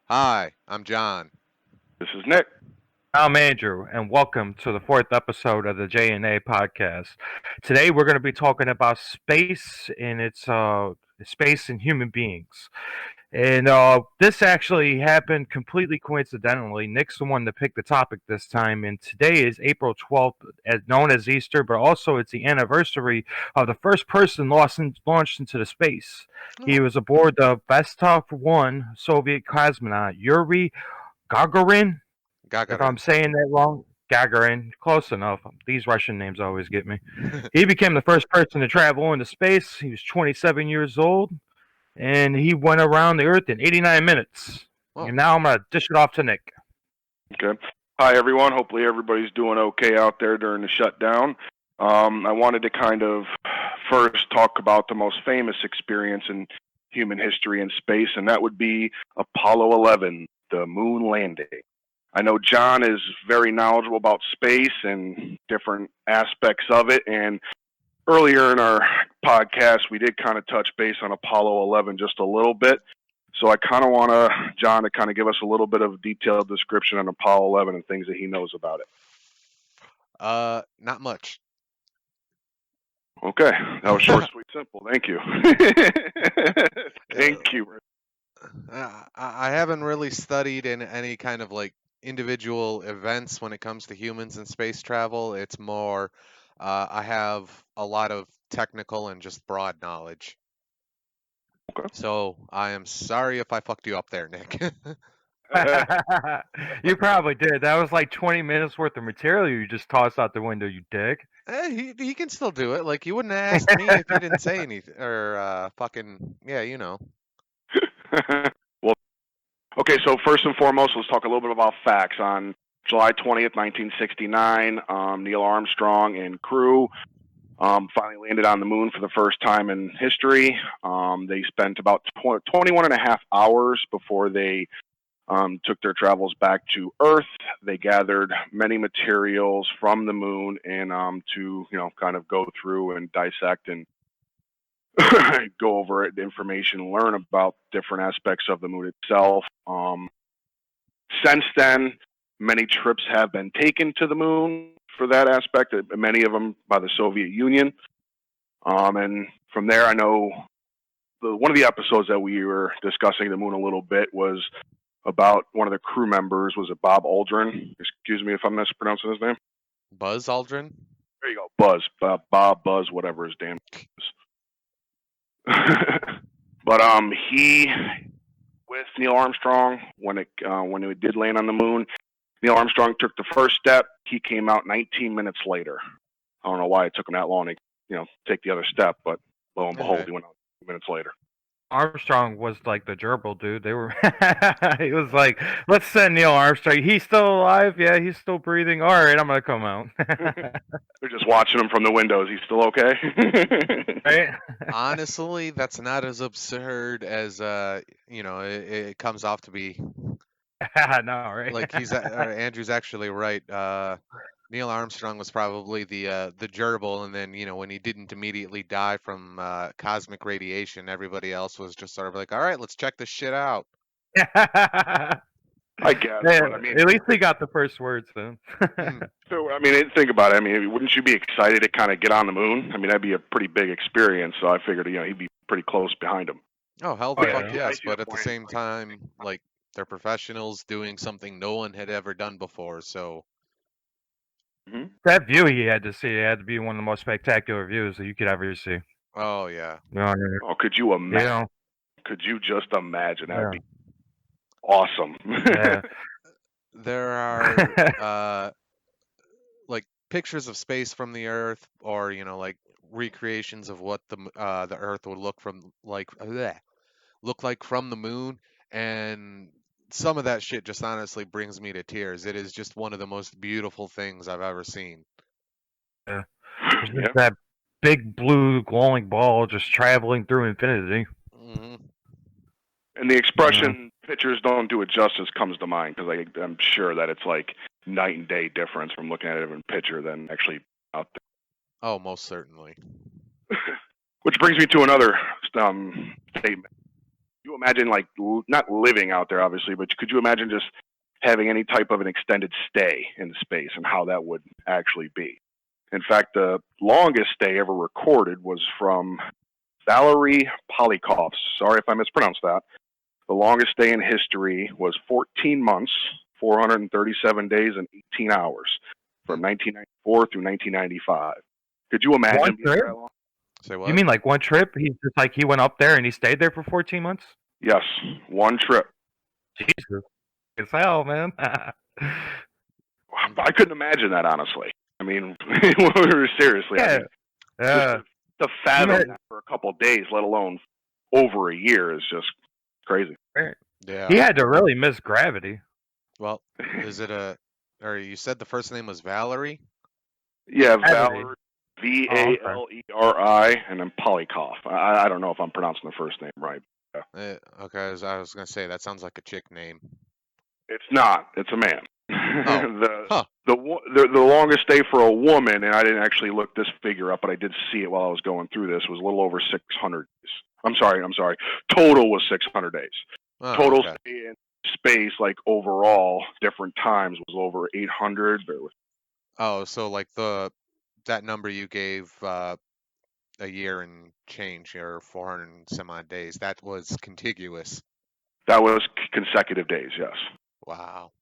Hi, I'm John. This is Nick. I'm Andrew, and welcome to the fourth episode of the J&A podcast. Today, we're going to be talking about space and its space and human beings. And this actually happened completely coincidentally. Nick's the one to pick the topic this time, and today is April 12th, known as Easter, but also it's the anniversary of the first person launched into the space. He Oh, was aboard the Vostok 1 Soviet cosmonaut Yuri Gagarin. If I'm Gagarin. saying that wrong, Gagarin, close enough. These Russian names always get me. He became the first person to travel into space. He was 27 years old, and he went around the Earth in 89 minutes. Oh, And now I'm going to dish it off to Nick. Okay. Hi, everyone. Hopefully, everybody's doing okay out there during the shutdown. I wanted to kind of first talk about the most famous experience in human history in space, and that would be Apollo 11, the moon landing. I know John is very knowledgeable about space and different aspects of it, and earlier in our podcast, we did kind of touch base on Apollo 11 just a little bit. So I kind of want John to kind of give us a little bit of detailed description on Apollo 11 and things that he knows about it. not much. Okay, that was short, sweet, simple. Thank you. Thank you. I haven't really studied in any kind of like individual events when it comes to humans and space travel. It's more, I have a lot of technical and just broad knowledge. Okay. So I am sorry if I fucked you up there, Nick. You probably did. That was like 20 minutes worth of material you just tossed out the window, you dick. He can still do it. Like you wouldn't have asked me if you didn't say anything or fucking yeah, you know. Well, okay. So first and foremost, let's talk a little bit about facts. On July 20th, 1969, Neil Armstrong and crew finally landed on the moon for the first time in history. They spent about 21 and a half hours before they took their travels back to Earth. They gathered many materials from the moon and to kind of go through and dissect and go over it, information, learn about different aspects of the moon itself. Since then, many trips have been taken to the moon for that aspect, many of them by the Soviet Union. And from there, I know one of the episodes that we were discussing the moon a little bit was about one of the crew members. Was it Bob Aldrin? Excuse me if I'm mispronouncing his name. Buzz Aldrin? There you go, Buzz. Bob, Buzz, whatever his damn is. But he with Neil Armstrong when it did land on the moon. Neil Armstrong took the first step. He came out 19 minutes later. I don't know why it took him that long to take the other step, but lo and behold, he went out minutes later. Armstrong was like the gerbil dude. They were. He was like, "Let's send Neil Armstrong. He's still alive. Yeah, he's still breathing. All right, I'm gonna come out." They're just watching him from the windows. He's still okay. Right? Honestly, that's not as absurd as it comes off to be. No, right? Like Andrew's actually right. Neil Armstrong was probably the gerbil, and then when he didn't immediately die from cosmic radiation, everybody else was just sort of like, all right, let's check this shit out. I guess, Yeah, but I mean, at least he got the first words then. So I mean, think about it. I mean, wouldn't you be excited to kind of get on the moon? I mean, that'd be a pretty big experience. So I figured, he'd be pretty close behind him. Oh hell, the fuck Yeah. yes! But at the same time, like they're professionals doing something no one had ever done before, so. Mm-hmm. That view he had to see had to be one of the most spectacular views that you could ever see. Oh yeah. Oh, could you imagine? You know, Could you just imagine? That'd yeah. be awesome. Yeah. There are like pictures of space from the Earth, or like recreations of what the Earth would look like from the moon, and some of that shit just honestly brings me to tears. It is just one of the most beautiful things I've ever seen. Yeah. Yeah. That big blue glowing ball just traveling through infinity. Hmm. And the expression "pictures don't do it justice" comes to mind because I'm sure that it's like night and day difference from looking at it in picture than actually out there. Oh, most certainly. Which brings me to another statement. You imagine, like, not living out there, obviously, but could you imagine just having any type of an extended stay in space and how that would actually be? In fact, the longest stay ever recorded was from Valery Polyakov. Sorry if I mispronounced that. The longest stay in history was 14 months, 437 days, and 18 hours from 1994 through 1995. Could you imagine One being trip? that long? Say what? You mean like one trip? He's just like he went up there and he stayed there for 14 months? Yes, one trip. Jesus. It's hell, man. I couldn't imagine that, honestly. I mean, seriously. I Yeah. mean, just Yeah. to fathom that for a couple of days, let alone over a year, is just crazy. Yeah. He had to really miss gravity. Well, is it or you said the first name was Valerie? Yeah, Valery. Valery, Valeri, and then Polyakov. I don't know if I'm pronouncing the first name right. Okay, I was gonna say that sounds like a chick name. It's not. It's a man. Huh. The longest stay for a woman, and I didn't actually look this figure up, but I did see it while I was going through this, was a little over 600 days. I'm sorry. Total was 600 days. Oh, Total okay. stay in space, like overall, different times, was over 800. Oh, so like that number you gave a year and change, or 400 and some odd days, that was contiguous. That was consecutive days, yes. Wow.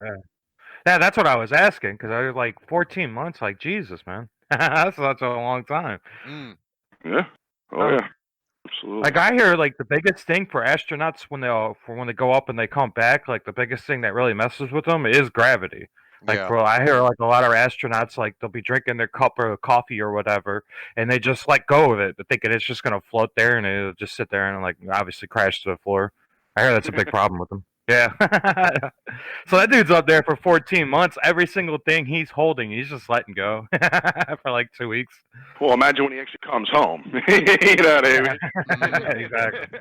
Yeah, that's what I was asking because I was like 14 months. Like Jesus, man, that's such a long time. Mm. Yeah. Oh, yeah. Absolutely. Like I hear, like the biggest thing for astronauts when they go up and they come back, like the biggest thing that really messes with them is gravity. Like Yeah. I hear like a lot of astronauts, like they'll be drinking their cup of coffee or whatever, and they just let go of it, thinking it's just gonna float there, and it'll just sit there and like obviously crash to the floor. I hear that's a big problem with them. Yeah. So that dude's up there for 14 months. Every single thing he's holding, he's just letting go for like 2 weeks. Well, imagine when he actually comes home. You know what I mean? Exactly.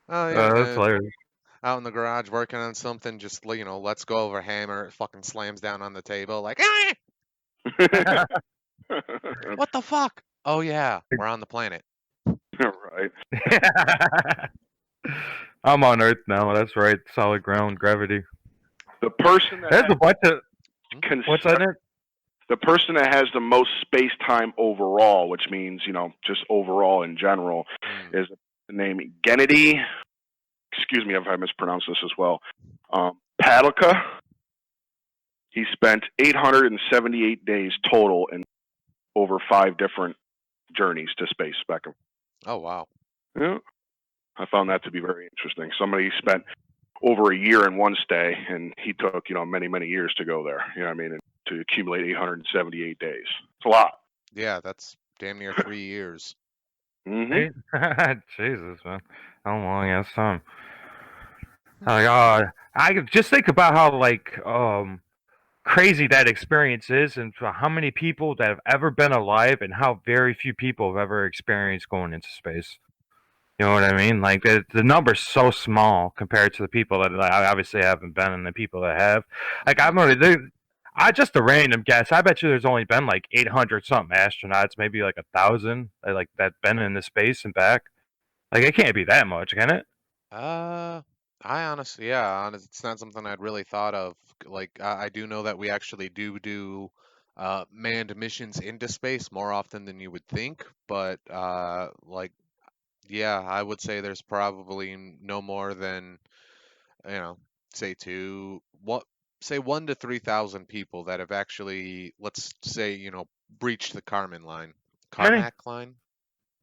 Oh That's yeah. hilarious. Out in the garage working on something, just let's go over hammer. It fucking slams down on the table like, what the fuck? Oh yeah, we're on the planet. Right. I'm on Earth now. That's right. Solid ground, gravity. The person that There's a bunch of what's that? the person that has the most space time overall, which means just overall in general, is the name Gennady. Excuse me if I mispronounce this as well. Padalka. He spent 878 days total in over 5 different journeys to space back. Oh wow. Yeah, I found that to be very interesting. Somebody spent over a year in one stay, and he took many years to go there. You know what I mean? And to accumulate 878 days. It's a lot. Yeah, that's damn near 3 years. Mm-hmm. Jesus, man, how long ass time? I could just think about how crazy that experience is, and for how many people that have ever been alive, and how very few people have ever experienced going into space. You know what I mean? Like the number's so small compared to the people that obviously haven't been, and the people that have. Like I just a random guess. I bet you there's only been like 800 something astronauts, maybe like 1,000, like that been in the space and back. Like it can't be that much, can it? I honestly, yeah, it's not something I'd really thought of. Like, I do know that we actually do manned missions into space more often than you would think, but like, yeah, I would say there's probably no more than, you know, say say 1 to 3,000 people that have actually, let's say, breached the Kármán line. Really? Carmack line?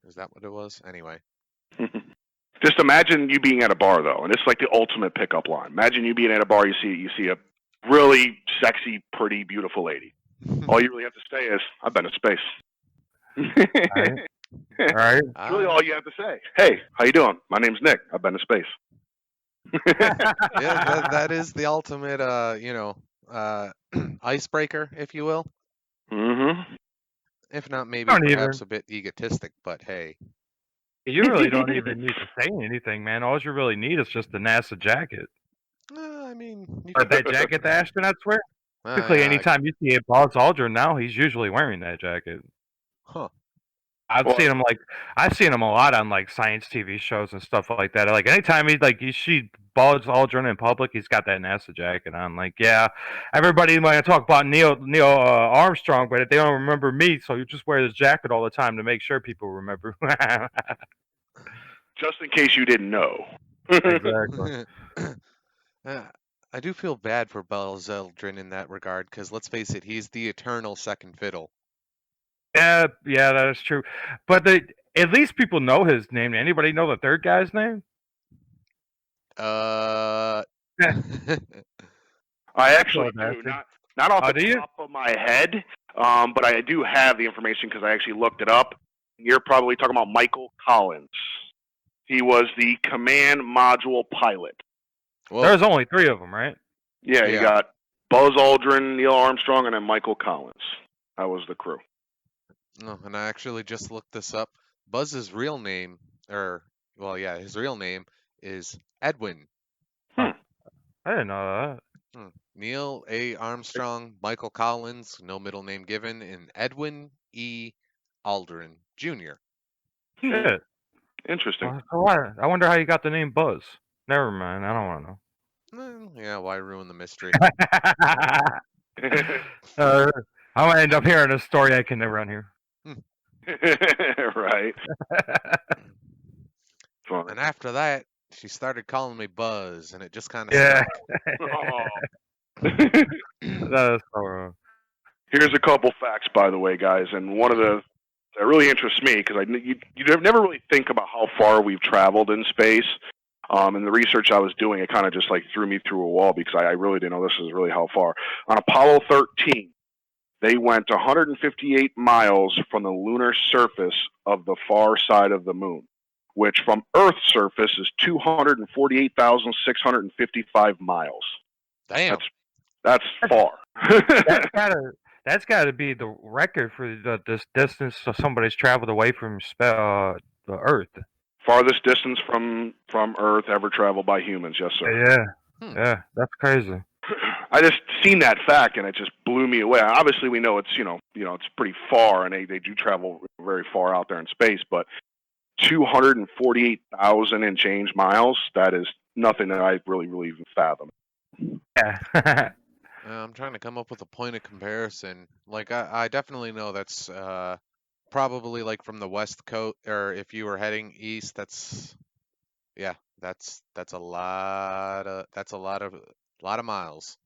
Is that what it was? Anyway. Just imagine you being at a bar, though, and it's like the ultimate pickup line. Imagine you being at a bar, you see a really sexy, pretty, beautiful lady. All you really have to say is, "I've been to space." All right. That's really all you have to say. Hey, how you doing? My name's Nick. I've been to space. Yeah, that is the ultimate, icebreaker, if you will. Mm-hmm. If not, maybe perhaps a bit egotistic, but hey. You really don't even need to say anything, man. All you really need is just the NASA jacket. I mean, Or that jacket the astronauts wear. Typically, anytime you see a Buzz Aldrin now, he's usually wearing that jacket. Huh. Well, I've seen him a lot on like science TV shows and stuff like that. Like anytime you see Buzz Aldrin in public, he's got that NASA jacket on. Like, yeah, everybody might talk about Neil Armstrong, but they don't remember me, so you just wear this jacket all the time to make sure people remember. just in case you didn't know. Exactly. Uh, I do feel bad for Buzz Aldrin in that regard, because let's face it, he's the eternal second fiddle. Yeah, yeah, that is true. But at least people know his name. Anybody know the third guy's name? Uh, Yeah, I I actually thought that do. too. Not off Oh, the do you? top of my head, but I do have the information because I actually looked it up. You're probably talking about Michael Collins. He was the command module pilot. well, There's only three of them, right? Yeah, you yeah. got Buzz Aldrin, Neil Armstrong, and then Michael Collins. That was the crew. No, and I actually just looked this up. Buzz's real name, his real name is Edwin. Huh. I didn't know Neil A. Armstrong, Michael Collins, no middle name given, and Edwin E. Aldrin Jr. that. Shit. Interesting. I wonder how you got the name Buzz. Never mind. I don't want to know. Yeah, why ruin the mystery? uh, I'm gonna end up hearing a story I can never unhear. Right. Fun. And after that, she started calling me Buzz, and it just kind of Yeah, stuck. that is so wrong. Here's a couple facts, by the way, guys, and one of the that really interests me because you never really think about how far we've traveled in space. And the research I was doing, it kind of just like threw me through a wall because I really didn't know this is really how far. On Apollo 13, they went 158 miles from the lunar surface of the far side of the moon, which from Earth's surface is 248,655 miles. Damn. That's far. That's gotta be the record for this distance somebody's traveled away from the Earth. Farthest distance from Earth ever traveled by humans. Yes, sir. Yeah, yeah, that's crazy. I just seen that fact and it just blew me away. Obviously, we know it's it's pretty far and they do travel very far out there in space, but 248,000 and change miles. That is nothing that I really even fathom. Yeah. I'm trying to come up with a point of comparison. Like, I definitely know that's probably like from the west coast, or if you were heading east, that's a lot of miles.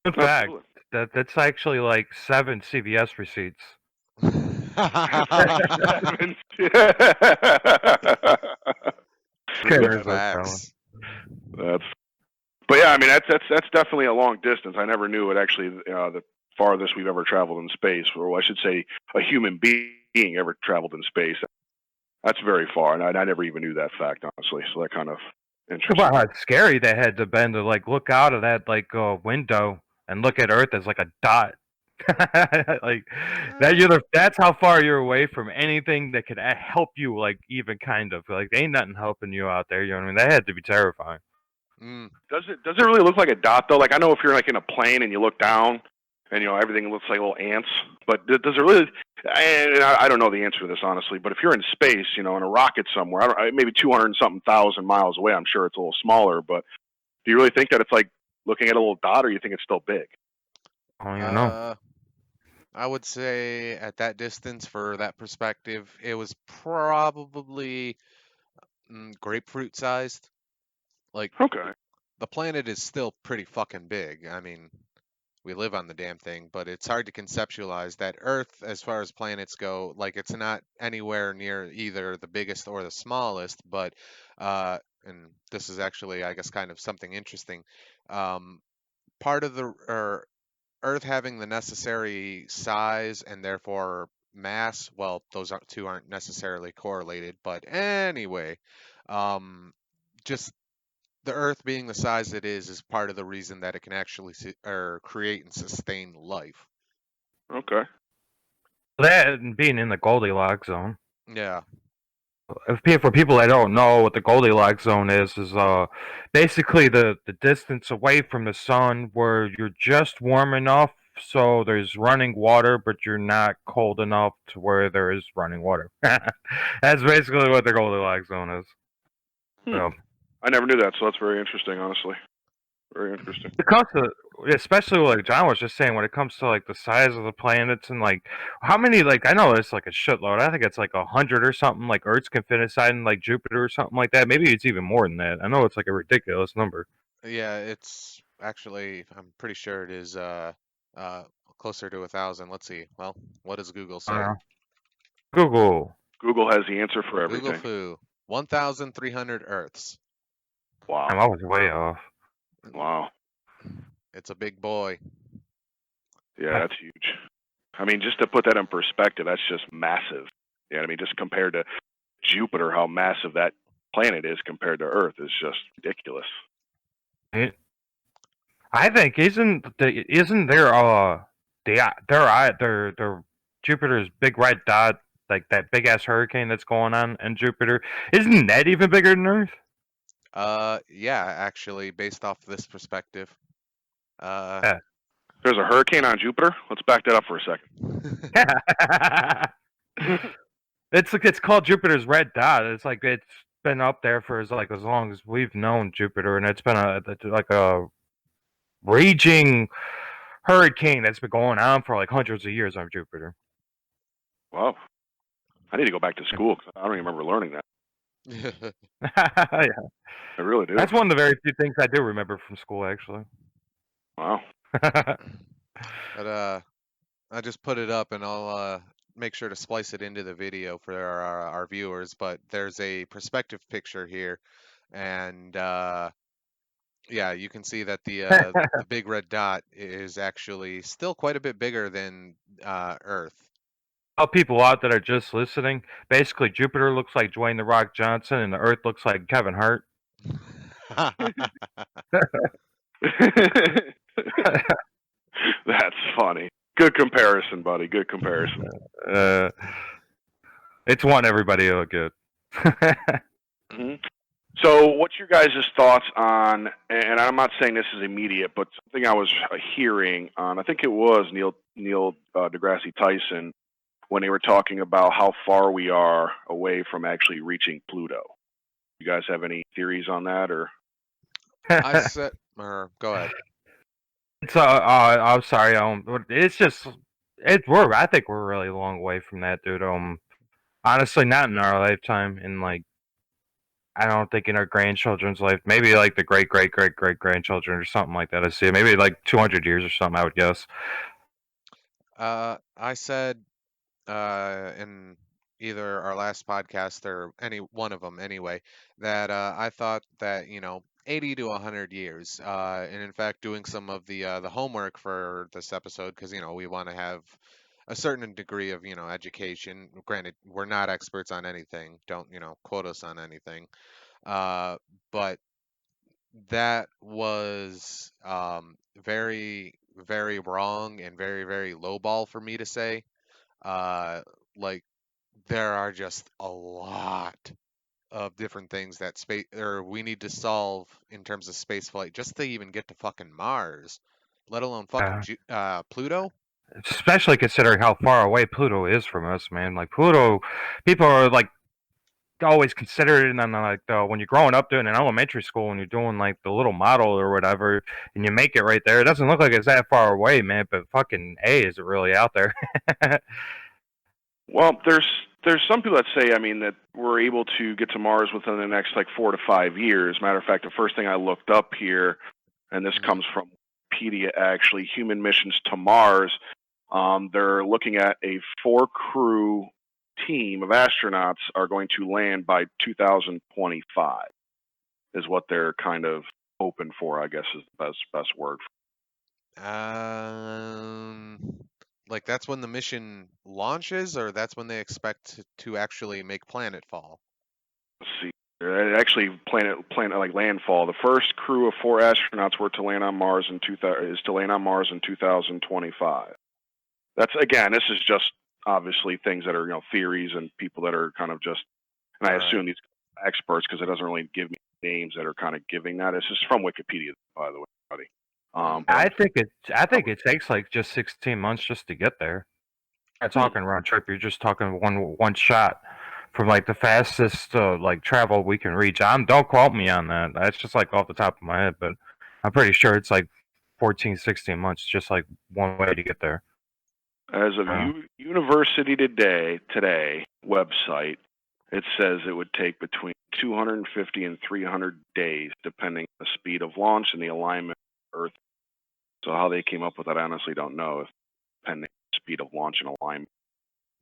In fact, that's actually like 7 CVS receipts. True facts. But yeah, I mean that's definitely a long distance. I never knew it actually the farthest we've ever traveled in space, or I should say, a human being ever traveled in space. That's very far, and I never even knew that fact, honestly. So that kind of interesting. Wow, it's scary they had to bend to like look out of that like window and look at Earth as like a dot. Like that's how far you're away from anything that could help you, like even kind of like ain't nothing helping you out there. You know what I mean? That had to be terrifying. Does it really look like a dot though? Like I know if you're like in a plane and you look down and everything looks like little ants, but does it really? I don't know the answer to this honestly, but if you're in space, in a rocket somewhere, maybe 200 and something thousand miles away, I'm sure it's a little smaller. But do you really think that it's like looking at a little dot, or you think it's still big? I don't even know. I would say at that distance, for that perspective, it was probably grapefruit sized. Like, okay, the planet is still pretty fucking big. I mean, we live on the damn thing, but it's hard to conceptualize that Earth, as far as planets go, like it's not anywhere near either the biggest or the smallest. But, and this is actually, I guess, kind of something interesting. Part of the Earth having the necessary size and therefore mass, well, those two aren't necessarily correlated, but anyway, just the Earth being the size it is part of the reason that it can actually create and sustain life. Okay. That and being in the Goldilocks zone. Yeah. For people that don't know what the Goldilocks zone is basically the distance away from the sun where you're just warm enough so there's running water, but you're not cold enough to where there is running water. That's basically what the Goldilocks zone is. Hmm. So, I never knew that, so that's very interesting, honestly. Very interesting. it comes to, especially like John was just saying, when it comes to like the size of the planets and like how many, like I know it's like a shitload. I think it's like 100 or something. Like Earth's can fit inside in like Jupiter or something like that. Maybe it's even more than that. I know it's like a ridiculous number. Yeah, it's actually, I'm pretty sure it is uh closer to 1,000. Let's see. Well, what does Google say? Uh, Google. Google has the answer for Google everything. foo. 1,300 Earths. I Wow. was way off. Wow. It's a big boy. Yeah, that's huge. I mean, just to put that in perspective, that's just massive. Yeah, I mean, just compared to Jupiter, how massive that planet is compared to Earth is just ridiculous. I think isn't there their Jupiter's big red dot, like that big ass hurricane that's going on in Jupiter, isn't that even bigger than Earth? Yeah, actually, based off this perspective. Uh, Yeah. There's a hurricane on Jupiter. Let's back that up for a second. It's called Jupiter's red dot. It's like it's been up there for as long as we've known Jupiter, and it's been like a raging hurricane that's been going on for like hundreds of years on Jupiter. Wow. I need to go back to school because I don't even remember learning that. Yeah. I really do. That's one of the very few things I do remember from school, actually. Wow. but I just put it up, and I'll make sure to splice it into the video for our viewers. But there's a perspective picture here, and yeah, you can see that the big red dot is actually still quite a bit bigger than Earth. All people out that are just listening, basically Jupiter looks like Dwayne the Rock Johnson, and the Earth looks like Kevin Hart. That's funny. Good comparison, buddy. Good comparison. uh, it's one everybody will get. Mm-hmm. So, what's your guys' thoughts on? And I'm not saying this is immediate, but something I was hearing on. I think it was Neil deGrasse Tyson when they were talking about how far we are away from actually reaching Pluto. You guys have any theories on that, or? I said, or go ahead. It's I'm sorry. It's just I think we're really long way from that, dude. Honestly, not in our lifetime. In like, I don't think in our grandchildren's life. Maybe like the great great great great grandchildren or something like that. I see. Maybe like 200 years or something. I would guess. I said in either our last podcast or any one of them anyway, that I thought that 80 to 100 years, and in fact doing some of the homework for this episode because we want to have a certain degree of education. Granted, we're not experts on anything. Don't quote us on anything. But that was very very wrong and very very low ball for me to say. Like there are just a lot of different things that space or we need to solve in terms of space flight just to even get to fucking Mars, let alone fucking Uh, Pluto. Especially considering how far away Pluto is from us, man. Like Pluto, people are like always consider it, and then like when you're growing up doing in elementary school and you're doing like the little model or whatever, and you make it right there, it doesn't look like it's that far away, man. But fucking A, is it really out there? Well, there's some people that say, I mean, that we're able to get to Mars within the next like 4 to 5 years. Matter of fact, the first thing I looked up here, and this Mhm. comes from Wikipedia, actually, human missions to Mars. They're looking at a 4 crew team of astronauts are going to land by 2025. Is what they're kind of hoping for, I guess, is the best word. Um, like that's when the mission launches, or that's when they expect to actually make planetfall. Let's see. Actually, planet like landfall. The first crew of 4 astronauts were to land on Mars in 2000 is to land on Mars in 2025. That's again. This is just obviously things that are theories and people that are kind of just. And I All right. assume these experts because it doesn't really give me names that are kind of giving that. This is from Wikipedia, by the way, buddy. Mm. But I I'm think it. I I think would, it takes like just 16 months just to get there. You're not hmm, talking round trip. You're just talking one shot from like the fastest like travel we can reach. Don't quote me on that. That's just like off the top of my head, but I'm pretty sure it's like 14, 16 months, just like one way to get there. as of Uh, University Today website, it says it would take between 250 and 300 days, depending on the speed of launch and the alignment of Earth. So how they came up with that, I honestly don't know. If depending on the speed of launch and alignment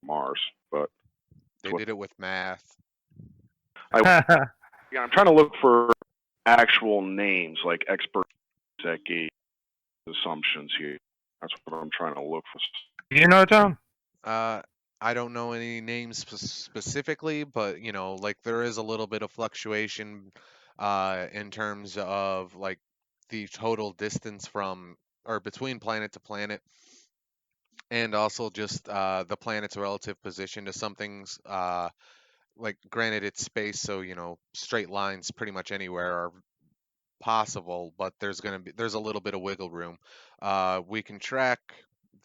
of Mars, but They did it with math. I yeah, I'm trying to look for actual names like experts that gave assumptions here. That's what I'm trying to look for. you know, John? Uh, I don't know any names specifically, but like there is a little bit of fluctuation in terms of like the total distance from or between planet to planet, and also just the planet's relative position to some things. Like granted, it's space, so straight lines pretty much anywhere are possible, but there's a little bit of wiggle room. We can track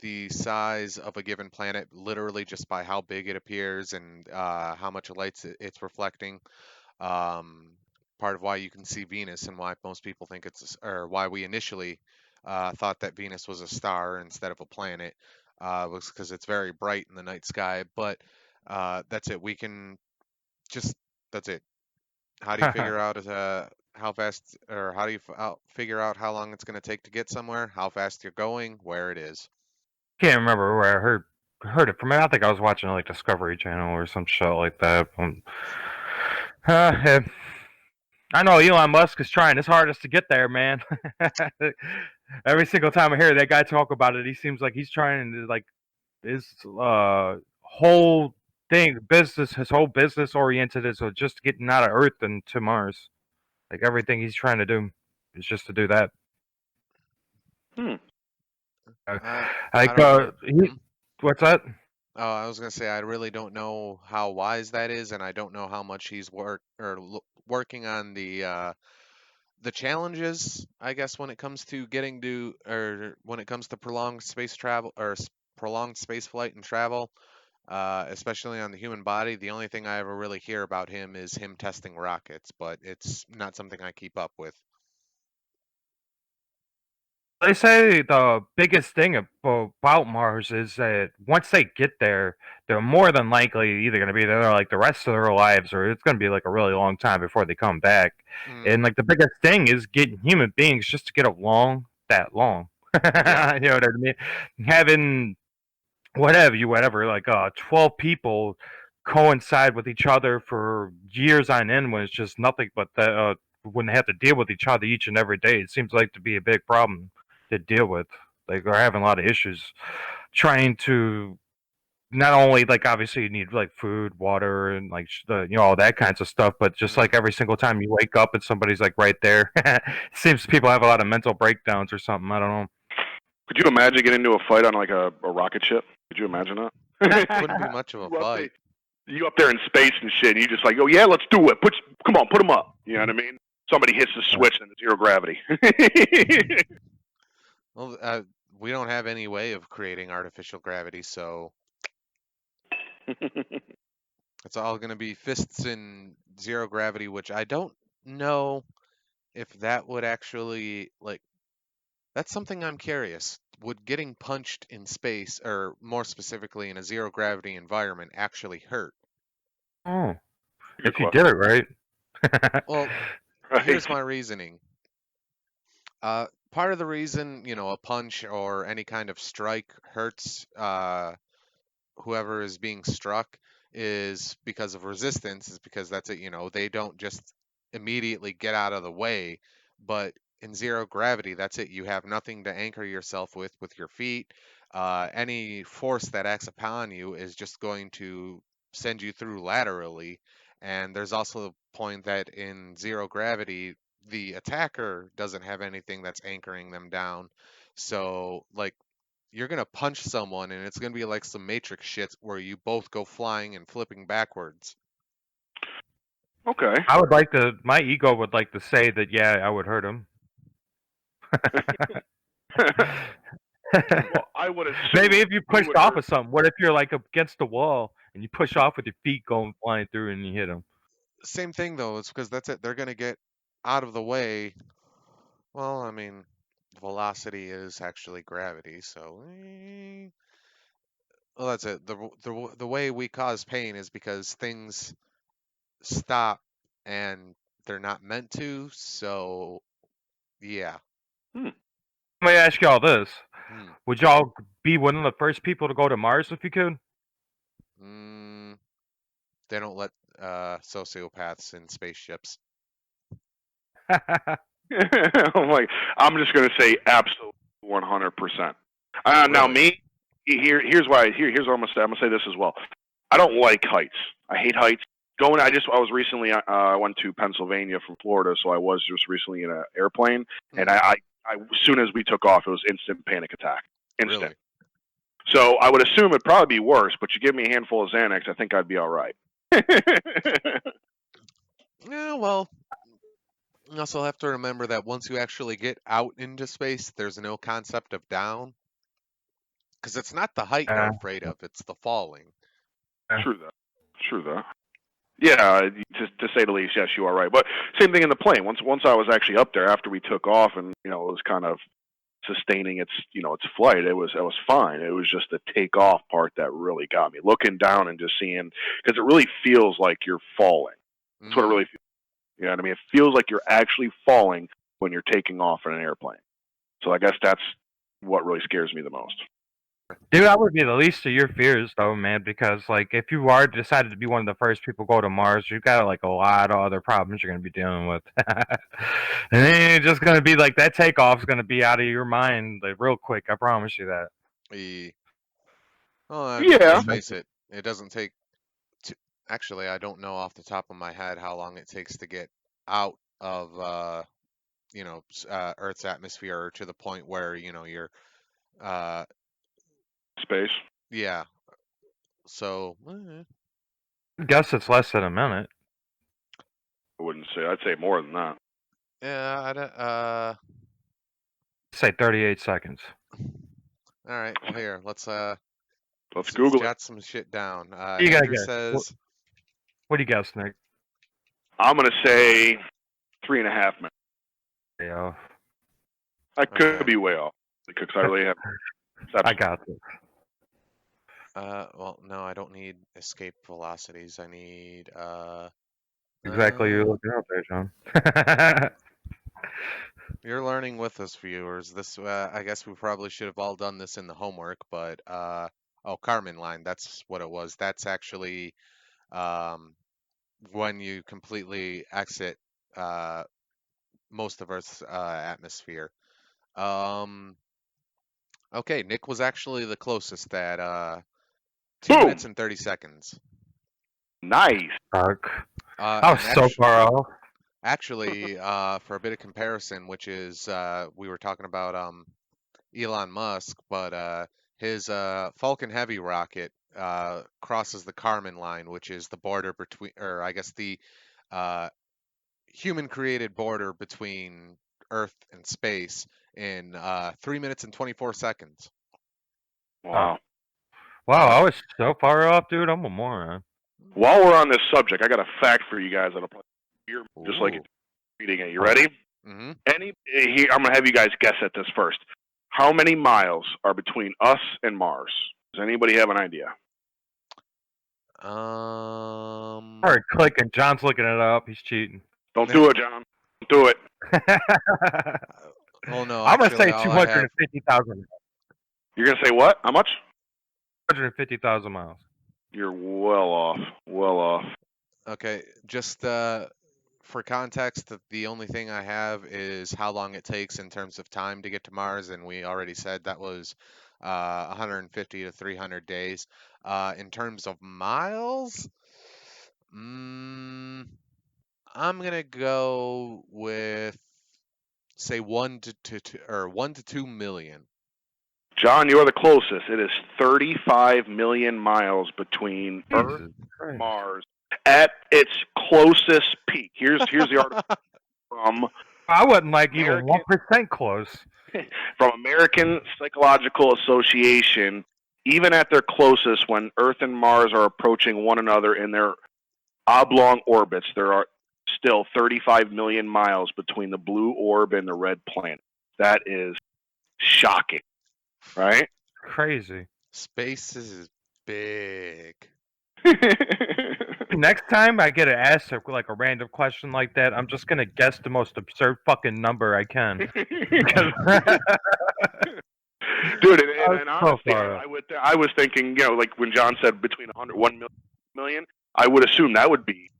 the size of a given planet literally just by how big it appears and how much light it's reflecting. Um, Part of why you can see Venus and why most people think or why we initially thought that Venus was a star instead of a planet was because it's very bright in the night sky. But that's it. We can just that's it. How do you figure out how fast, or how do you figure out how long it's going to take to get somewhere, how fast you're going, where it is? Can't remember where I heard it from. I think I was watching like Discovery Channel or some show like that. Yeah. I know Elon Musk is trying his hardest to get there, man. Every single time I hear that guy talk about it, he seems like he's trying to like his whole his whole business oriented is just getting out of Earth and to Mars. Like everything he's trying to do is just to do that. Hmm. I don't know. Hmm? What's that? Oh, I was going to say I really don't know how wise that is, and I don't know how much he's working on the challenges, I guess, when it comes to getting to, or when it comes to prolonged space travel or prolonged space flight and travel, especially on the human body. The only thing I ever really hear about him is him testing rockets, but it's not something I keep up with. They say the biggest thing about Mars is that once they get there, they're more than likely either going to be there like the rest of their lives, or it's going to be like a really long time before they come back. Mm, And like the biggest thing is getting human beings just to get along that long. You yeah. know what I mean? Having whatever, like 12 people coincide with each other for years on end when it's just nothing but that when they have to deal with each other each and every day, it seems like to be a big problem to deal with. Like they're having a lot of issues trying to not only like obviously you need like food, water, and like all that kinds of stuff, but just like Mm. every single time you wake up and somebody's like right there, seems people have a lot of mental breakdowns or something. I don't know. Could you imagine getting into a fight on like a rocket ship? Could you imagine that? Wouldn't be much of a you up there, fight. you up there in space and shit, and you just like, oh yeah, let's do it. Come on, put them up. You know what I mean? Somebody hits the switch and it's zero gravity. Well, we don't have any way of creating artificial gravity, so it's all going to be fists in zero gravity, which I don't know if that would actually like. That's something I'm curious. Would getting punched in space, or more specifically in a zero gravity environment, actually hurt? Oh, Good if you did question. it right. Well, Right. here's my reasoning. Part of the reason, a punch or any kind of strike hurts whoever is being struck is because of resistance, is because that's it. They don't just immediately get out of the way. But in zero gravity, that's it. You have nothing to anchor yourself with your feet. Any force that acts upon you is just going to send you through laterally. And there's also the point that in zero gravity, the attacker doesn't have anything that's anchoring them down. So, like, you're gonna punch someone and it's gonna be like some Matrix shit where you both go flying and flipping backwards. Okay. I would like to. My ego would like to say that yeah, I would hurt him. Well, I would assume Maybe if you we pushed would off hurt. of something. What if you're like against the wall and you push off with your feet going flying through and you hit them? Same thing though. It's because that's it. They're gonna get out of the way. Well, I mean, velocity is actually gravity, so well, that's it. The way we cause pain is because things stop and they're not meant to. So yeah. Hmm. Let me ask y'all this: Hmm. would y'all be one of the first people to go to Mars if you could? Mm, they don't let sociopaths in spaceships. I'm like, I'm just gonna say absolutely 100%. Now Really? me, here's why. Here's what I'm gonna say. I'm gonna say this as well. I don't like heights. I hate heights. I was recently. I went to Pennsylvania from Florida, so I was just recently in an airplane, and Hmm. as soon as we took off, it was instant panic attack. Instant. Really? So I would assume it'd probably be worse, but you give me a handful of Xanax, I think I'd be all right. Yeah. Well, you also have to remember that once you actually get out into space, there's no concept of down, because it's not the height you're uh, afraid of; it's the falling. True that. True that. Yeah, to say the least, yes, you are right. But same thing in the plane. Once I was actually up there after we took off, and it was kind of sustaining its flight. It was fine. It was just the takeoff part that really got me. Looking down and just seeing, because it really feels like you're falling. That's what it Mm. really feels. You know what I mean? It feels like you're actually falling when you're taking off in an airplane. So I guess that's what really scares me the most. dude, that would be the least of your fears, though, man. Because like, if you are decided to be one of the first people to go to Mars, you've got like a lot of other problems you're gonna be dealing with, and then it's just gonna be like that takeoff's gonna be out of your mind like real quick. I promise you that. E- Well, I mean, let's Yeah. face it. It doesn't take. To, actually, I don't know off the top of my head how long it takes to get out of Earth's atmosphere to the point where you're uh, Space. yeah. So I guess it's less than a minute. I wouldn't say. I'd say more than that. yeah. I don't, Say 38 seconds. all right. Well, here Let's let's Google it. jot some shit down. You gotta Andrew guess. says What do you guess, Nick? I'm gonna say 3.5 minutes. Yeah, I could okay. be way off because I really have. I got this. Well, no, I don't need escape velocities. I need Exactly, you're uh looking up there, John. you're learning with us, viewers. This, I guess we probably should have all done this in the homework, but oh, Carmen line, that's what it was. That's actually um, when you completely exit uh, most of Earth's atmosphere. Um, okay, Nick was actually the closest at 2 minutes Boom. and 30 seconds. Nice. Fuck. Uh, I was and so actually, far off. actually, for a bit of comparison, which is we were talking about Elon Musk, but his Falcon Heavy rocket crosses the Kármán line, which is the border between, or I guess the uh, human-created border between Earth and space in 3 minutes and 24 seconds. Oh. Wow. Wow, I was so far off, dude. I'm a moron. While we're on this subject, I got a fact for you guys that'll probably you're just like Ooh. reading it. You ready? Mm-hmm. I'm gonna have you guys guess at this first. How many miles are between us and Mars? Does anybody have an idea? Um. Alright, clicking. John's looking it up. He's cheating. Don't do it, John. Don't do it. Oh no, I'm gonna actually, say all I have. 250,000. You're gonna say what? How much? 250,000 miles. You're well off. Well off. Okay, just for context, the only thing I have is how long it takes in terms of time to get to Mars, and we already said that was 150 to 300 days. In terms of miles, I'm gonna go with say 1 to 2 million. John, you are the closest. It is 35 million miles between Earth Jesus Christ. and Mars at its closest peak. Here's the article from I wasn't like even American. 1% close. From American Psychological Association, even at their closest, when Earth and Mars are approaching one another in their oblong orbits, there are still 35 million miles between the blue orb and the red planet. That is shocking, right? Crazy. Space is big. Next time I get asked like a random question like that, I'm just gonna guess the most absurd fucking number I can. Dude, I'm and so honestly, far up. I was thinking, like when John said between 100 1 million, I would assume that would be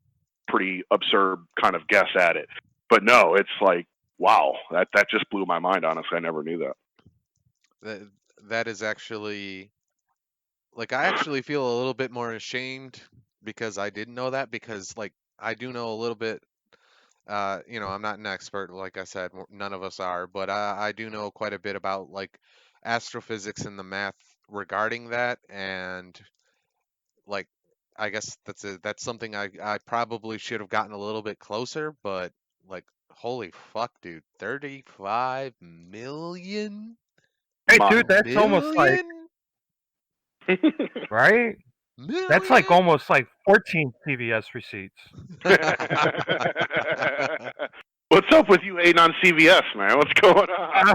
pretty absurd kind of guess at it. But no, it's like, wow, that just blew my mind. Honestly, I never knew that. That is actually like I actually feel a little bit more ashamed because I didn't know that because like I do know a little bit. I'm not an expert, like I said, none of us are, but I do know quite a bit about like astrophysics and the math regarding that, and like I guess that's something I probably should have gotten a little bit closer, but like holy fuck, dude, 35 million Hey, dude, that's almost like million right. That's like million. almost like 14 CVS receipts. What's up with you hating on CVS, man? What's going on?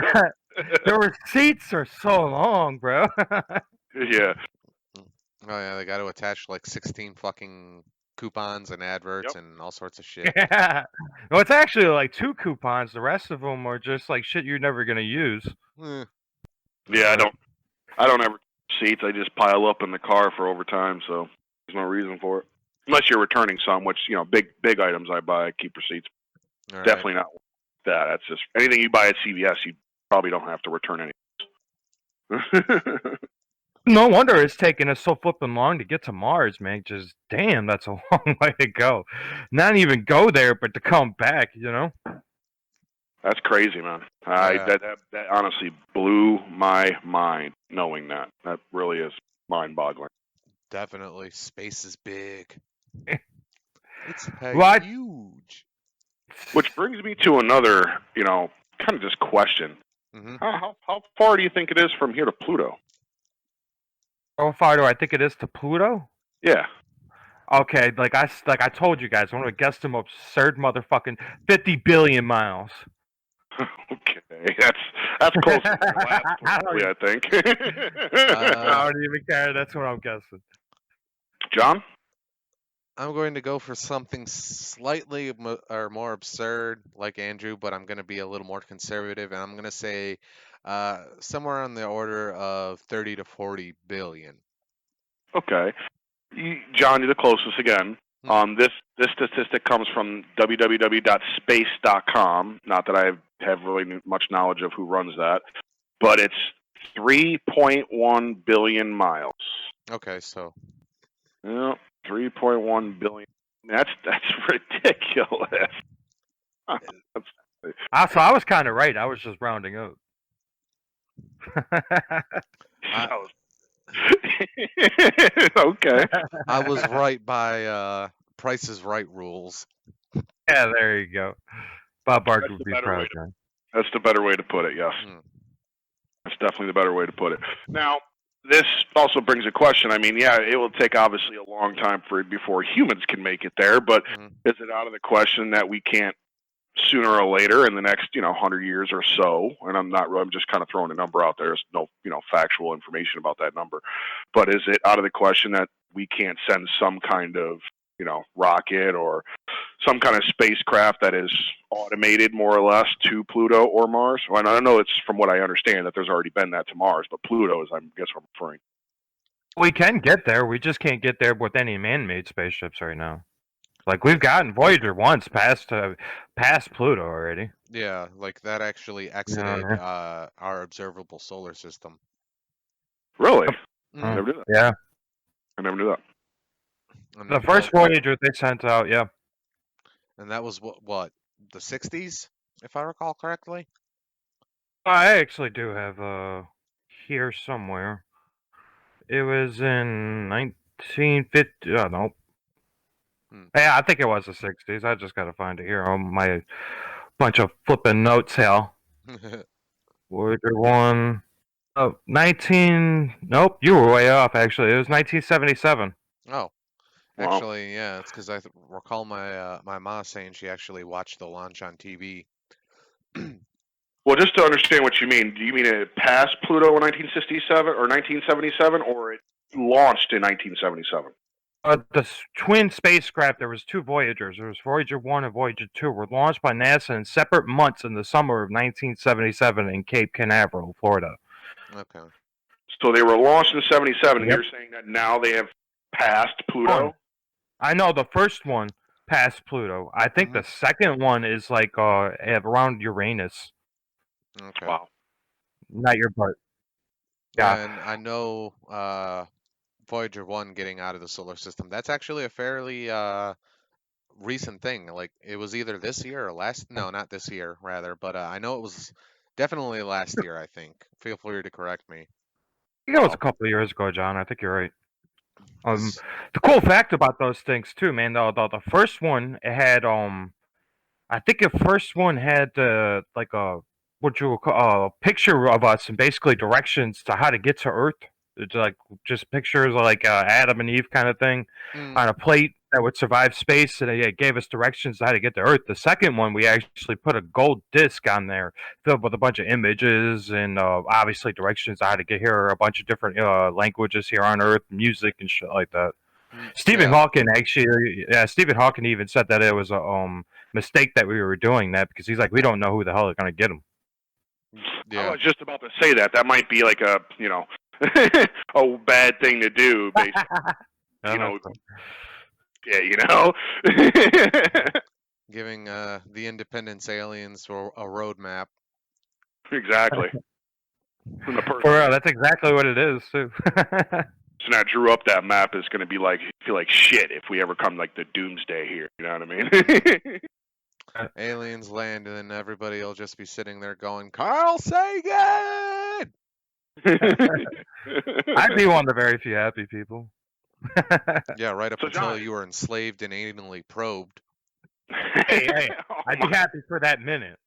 The receipts are so long, bro. Yeah. Oh yeah, they got to attach like 16 fucking coupons and adverts Yep. and all sorts of shit. Yeah. Well, it's actually like 2 coupons. The rest of them are just like shit you're never gonna use. Eh, Yeah, I don't ever keep seats. I just pile up in the car for overtime, so there's no reason for it. Unless you're returning some, which big items I buy, I keep receipts. all right. Definitely not that. That's just anything you buy at CVS, you probably don't have to return any. No wonder it's taking us so flipping long to get to Mars, man. Just damn, that's a long way to go. Not even go there, but to come back, you know? That's crazy, man. Yeah, That honestly blew my mind knowing that. That really is mind-boggling. definitely. Space is big. It's Well, huge. Which brings me to another, kind of just question. Hmm. How far do you think it is from here to Pluto? how far do I think it is to Pluto? Yeah. Okay, like I told you guys, I'm gonna guess some absurd motherfucking 50 billion miles. Okay, that's close to the last probably, I think. I don't even care. That's what I'm guessing. John? I'm going to go for something slightly or more absurd, like Andrew, but I'm going to be a little more conservative, and I'm going to say somewhere on the order of 30 to 40 billion. Okay. John, you're the closest again. Hmm. This statistic comes from www.space.com. Not that I have really much knowledge of who runs that, but it's 3.1 billion miles. Okay, so Yeah, 3.1 billion. That's ridiculous. So I was kind of right. I was just rounding up. I Okay. I was right by Price is Right rules. Yeah, there you go. Bob Barker That's would the be better proud, way John. That's the better way to put it. Yes, Hmm. that's definitely the better way to put it. Now, this also brings a question. I mean, yeah, it will take obviously a long time before humans can make it there, but Hmm. is it out of the question that we can't sooner or later in the next 100 years or so? And I'm just kind of throwing a number out there. There's no factual information about that number, but is it out of the question that we can't send some kind of rocket or some kind of spacecraft that is automated more or less to Pluto or Mars? Well, I know it's from what I understand that there's already been that to Mars, but Pluto is, I guess, what I'm referring. We can get there. We just can't get there with any man-made spaceships right now. Like we've gotten Voyager once past Pluto already. Yeah, like that actually exited Yeah. our observable solar system. Really? I Hmm. never knew that. Yeah. I never knew that. And The first well, Voyager they sent out, yeah. and that was what the 60s, if I recall correctly. I actually do have here somewhere. It was in 1950. Oh no. Hmm. Yeah, I think it was the 60s. I just gotta find it here on my bunch of flipping notes here. Voyager 1. Oh, 19. Nope, you were way off, actually. It was 1977. Oh, Wow. actually, yeah, it's because recall my mom saying she actually watched the launch on TV. Well, just to understand what you mean, do you mean it passed Pluto in 1967 or 1977, or it launched in 1977? The twin spacecraft, there was two Voyagers. There was Voyager 1 and Voyager 2 were launched by NASA in separate months in the summer of 1977 in Cape Canaveral, Florida. Okay. So they were launched in 77, and Yep. you're saying that now they have passed One. Pluto? I know the first one passed Pluto. I think the second one is like around Uranus. Okay. Wow. Not your butt. Yeah, Yeah. and I know Voyager 1 getting out of the solar system. That's actually a fairly recent thing. Like it was either this year or last. No, not this year, rather. But I know it was definitely last year. I think. Feel free to correct me. I think it was a Wow. couple of years ago, John. I think you're right. 'Cause- The cool fact about those things too, man. The first one it had I think the first one had like a what you would call a picture of us and basically directions to how to get to Earth. It's like just pictures of like Adam and Eve kind of thing mm, on a plate that would survive space, and it gave us directions to how to get to Earth. The second one, we actually put a gold disc on there filled with a bunch of images and obviously directions on how to get here, a bunch of different languages here on Earth, music and shit like that. Stephen yeah. Hawking actually, yeah, Stephen Hawking even said that it was a mistake that we were doing that because he's like, we don't know who the hell is going to get him. I Yeah. was just about to say that. That might be like a, a bad thing to do, basically. You know, yeah, Giving the Independence aliens a roadmap. exactly. From the For person real, that's exactly what it is too. that drew up that map is going to be like, feel like shit if we ever come like the doomsday here. You know what I mean? Aliens land, and then everybody will just be sitting there going, "Carl Sagan!" I'd be one of the very few happy people. Yeah, right up So, until John- you were enslaved and anally probed. Hey, Oh, I'd be happy for that minute,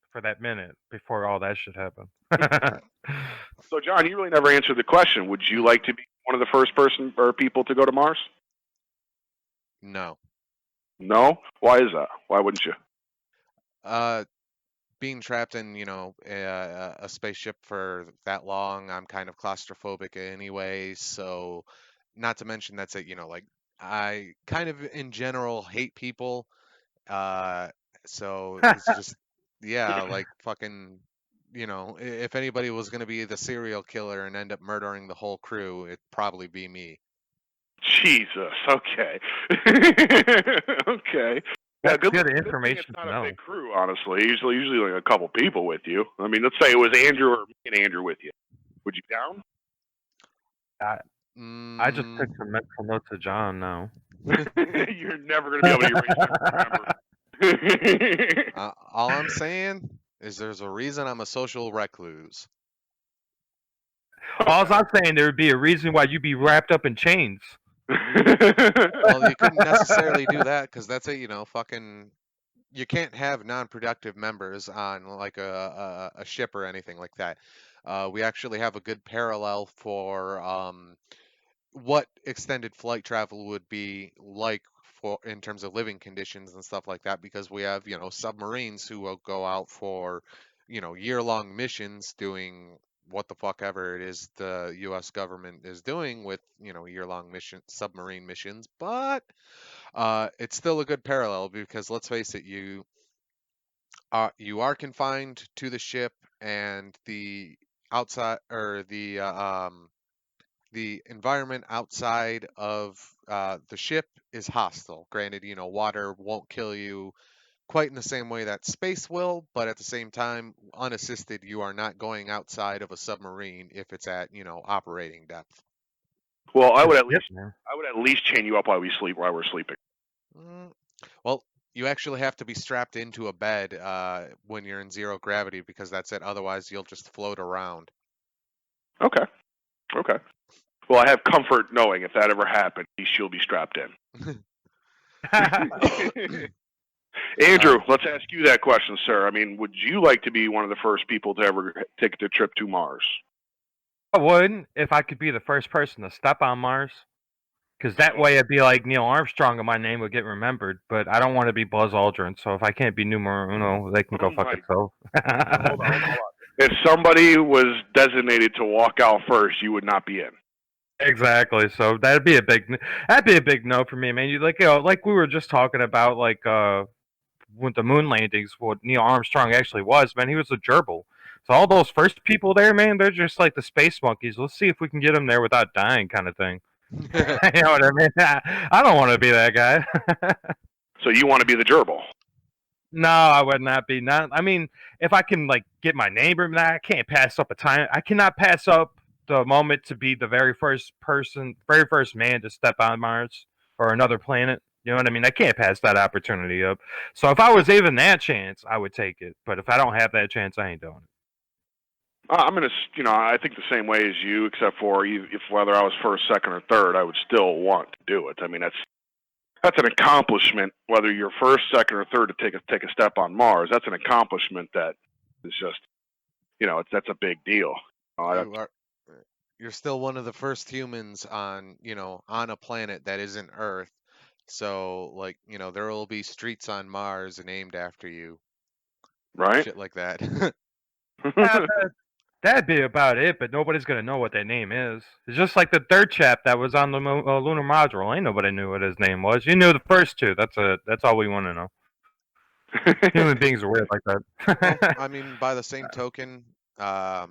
before all that shit happened. So, John, you really never answered the question. Would you like to be one of the first person or people to go to Mars? No. No. Why is that? Why wouldn't you? Being trapped in, a spaceship for that long, I'm kind of claustrophobic anyway. So, not to mention that's it. Like I kind of in general hate people. Uh, so it's just, yeah, like fucking. If anybody was going to be the serial killer and end up murdering the whole crew, it'd probably be me. Jesus. Okay. Okay. Yeah, That's good thing information it's not to a know. big crew, honestly. Usually like a couple people with you. I mean, let's say it was Andrew or me and Andrew with you. Would you down? I just took Mm, some mental notes of John now. You're never going to be able to erase that forever. all I'm saying is there's a reason I'm a social recluse. All I'm saying, there would be a reason why you'd be wrapped up in chains. Well, you couldn't necessarily do that because that's it. Fucking, you can't have non-productive members on like a ship or anything like that. We actually have a good parallel for what extended flight travel would be like for in terms of living conditions and stuff like that because we have submarines who will go out for year-long missions doing what the fuck ever it is the US government is doing with year-long mission submarine missions, but it's still a good parallel because let's face it, you are confined to the ship, and the outside or the environment outside of the ship is hostile. Granted, water won't kill you quite in the same way that space will, but at the same time, unassisted, you are not going outside of a submarine if it's at, operating depth. Well, I would Yep, man. at least chain you up while we're sleeping. Mm, Well, you actually have to be strapped into a bed when you're in zero gravity because that's it. Otherwise, you'll just float around. Okay. Okay. Well, I have comfort knowing if that ever happened, she'll be strapped in. Andrew, let's ask you that question, sir. I mean, would you like to be one of the first people to ever take the trip to Mars? I would if I could be the first person to step on Mars, because that way it'd be like Neil Armstrong and my name would get remembered. But I don't want to be Buzz Aldrin, so if I can't be numero uno, they can go fuck itself. Hold on. If somebody was designated to walk out first, you would not be in. Exactly. So that'd be a big no for me, man. Like we were just talking about, like with the moon landings, what Neil Armstrong actually was, man. He was a gerbil. So all those first people there, man, they're just like the space monkeys. Let's see if we can get them there without dying, kind of thing. You know what I mean? I don't want to be that guy. So you want to be the gerbil? No, I would not be. Not. I mean, if I can like get my name, I can't pass up a time. I cannot pass up the moment to be the very first man to step on Mars or another planet. You know what I mean? I can't pass that opportunity up. So if I was even that chance, I would take it. But if I don't have that chance, I ain't doing it. I'm gonna, I think the same way as you, except for if whether I was first, second, or third, I would still want to do it. I mean, that's an accomplishment. Whether you're first, second, or third to take a step on Mars, that's an accomplishment that is just, that's a big deal. You're still one of the first humans on a planet that isn't Earth. So like, there will be streets on Mars named after you. Right? Shit like that. Yeah, that'd be about it, but nobody's gonna know what that name is. It's just like the third chap that was on the lunar module. Ain't nobody knew what his name was. You knew the first two. That's all we want to know. Human beings are weird like that. Well, I mean, by the same token, like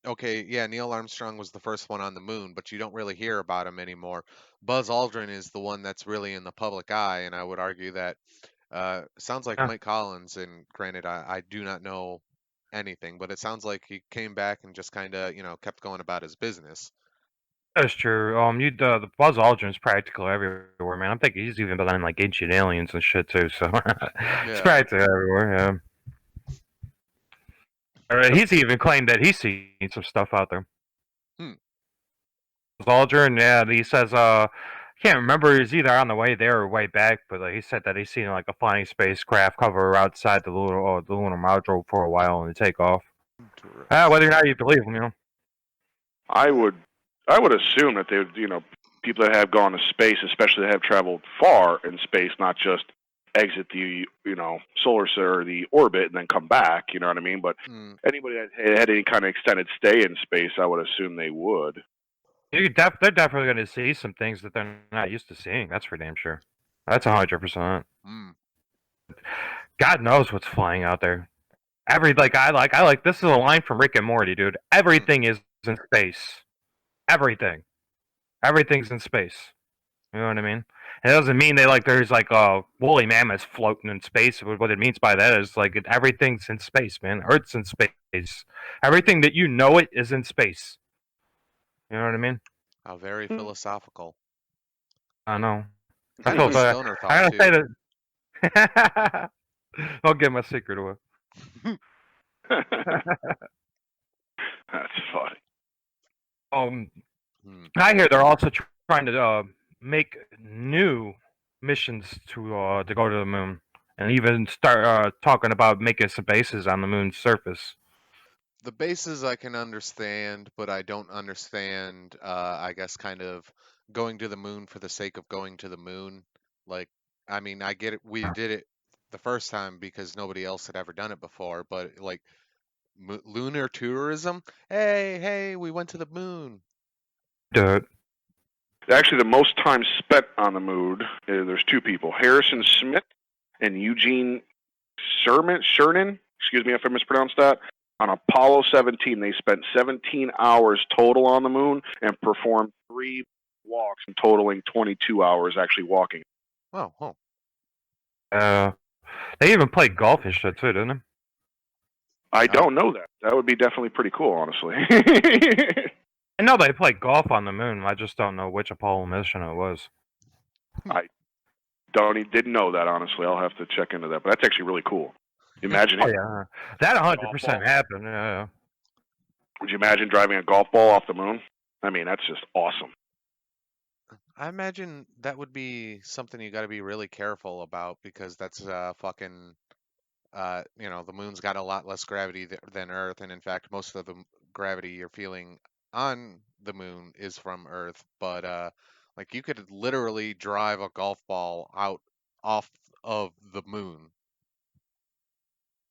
okay, yeah, Neil Armstrong was the first one on the moon, but you don't really hear about him anymore. Buzz Aldrin is the one that's really in the public eye, and I would argue that sounds like Yeah, Mike Collins, and granted, I do not know anything, but it sounds like he came back and just kind of, kept going about his business. that's true. The Buzz Aldrin's practical everywhere, man. I'm thinking he's even been on like Ancient Aliens and shit too. So it's Yeah. practical everywhere. Yeah. He's even claimed that he's seen some stuff out there. Hmm. Aldrin, yeah, he says, I can't remember, he's either on the way there or way back, but he said that he's seen like a flying spacecraft cover outside the lunar module for a while and take off. Whether or not you believe him, I would assume that they would, people that have gone to space, especially that have traveled far in space, not just exit the solar or the orbit and then come back. You know what I mean? But anybody that had any kind of extended stay in space, I would assume they would. they're definitely going to see some things that they're not used to seeing. That's for damn sure. That's 100%. God knows what's flying out there. I like. This is a line from Rick and Morty, dude. Everything is in space. Everything's in space. You know what I mean? It doesn't mean there's woolly mammoths floating in space. What it means by that is like everything's in space, man. Earth's in space. Everything that you know it is in space. You know what I mean? How very philosophical. I know. Kind of a stoner thought, I too. gotta say that. I'll get my secret away. That's funny. I hear they're also trying to make new missions to go to the moon, and even start talking about making some bases on the moon's surface. The bases I can understand, but I don't understand, I guess, kind of going to the moon for the sake of going to the moon. Like, I mean, I get it. We did it the first time because nobody else had ever done it before, but like lunar tourism, hey, we went to the moon. Dude. Actually, the most time spent on the moon, there's two people, Harrison Smith and Eugene Cernan, excuse me if I mispronounced that. On Apollo 17, they spent 17 hours total on the moon and performed 3 walks, totaling 22 hours actually walking. Oh. They even played golf and shit too, didn't they? I don't know that. That would be definitely pretty cool, honestly. I know they played golf on the moon. I just don't know which Apollo mission it was. I didn't know that, honestly. I'll have to check into that. But that's actually really cool. Imagine it. Yeah. That 100% happened. Yeah. Would you imagine driving a golf ball off the moon? I mean, that's just awesome. I imagine that would be something you got to be really careful about because that's fucking the moon's got a lot less gravity than Earth, and in fact, most of the gravity you're feeling on the moon is from Earth. But like you could literally drive a golf ball out off of the moon.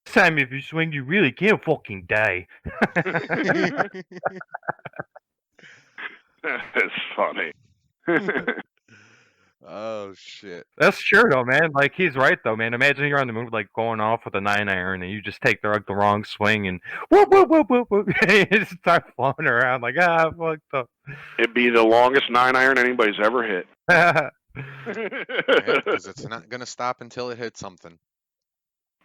This time, if you swing, you really can't fucking die. That's funny. Oh shit. That's true though, man. Like he's right though, man. Imagine you're on the move, like going off with a 9 iron, and you just take the wrong swing, and whoop whoop whoop whoop whoop, you just start floating around like fucked up. It'd be the longest 9 iron anybody's ever hit. Yeah, because it's not gonna stop until it hits something.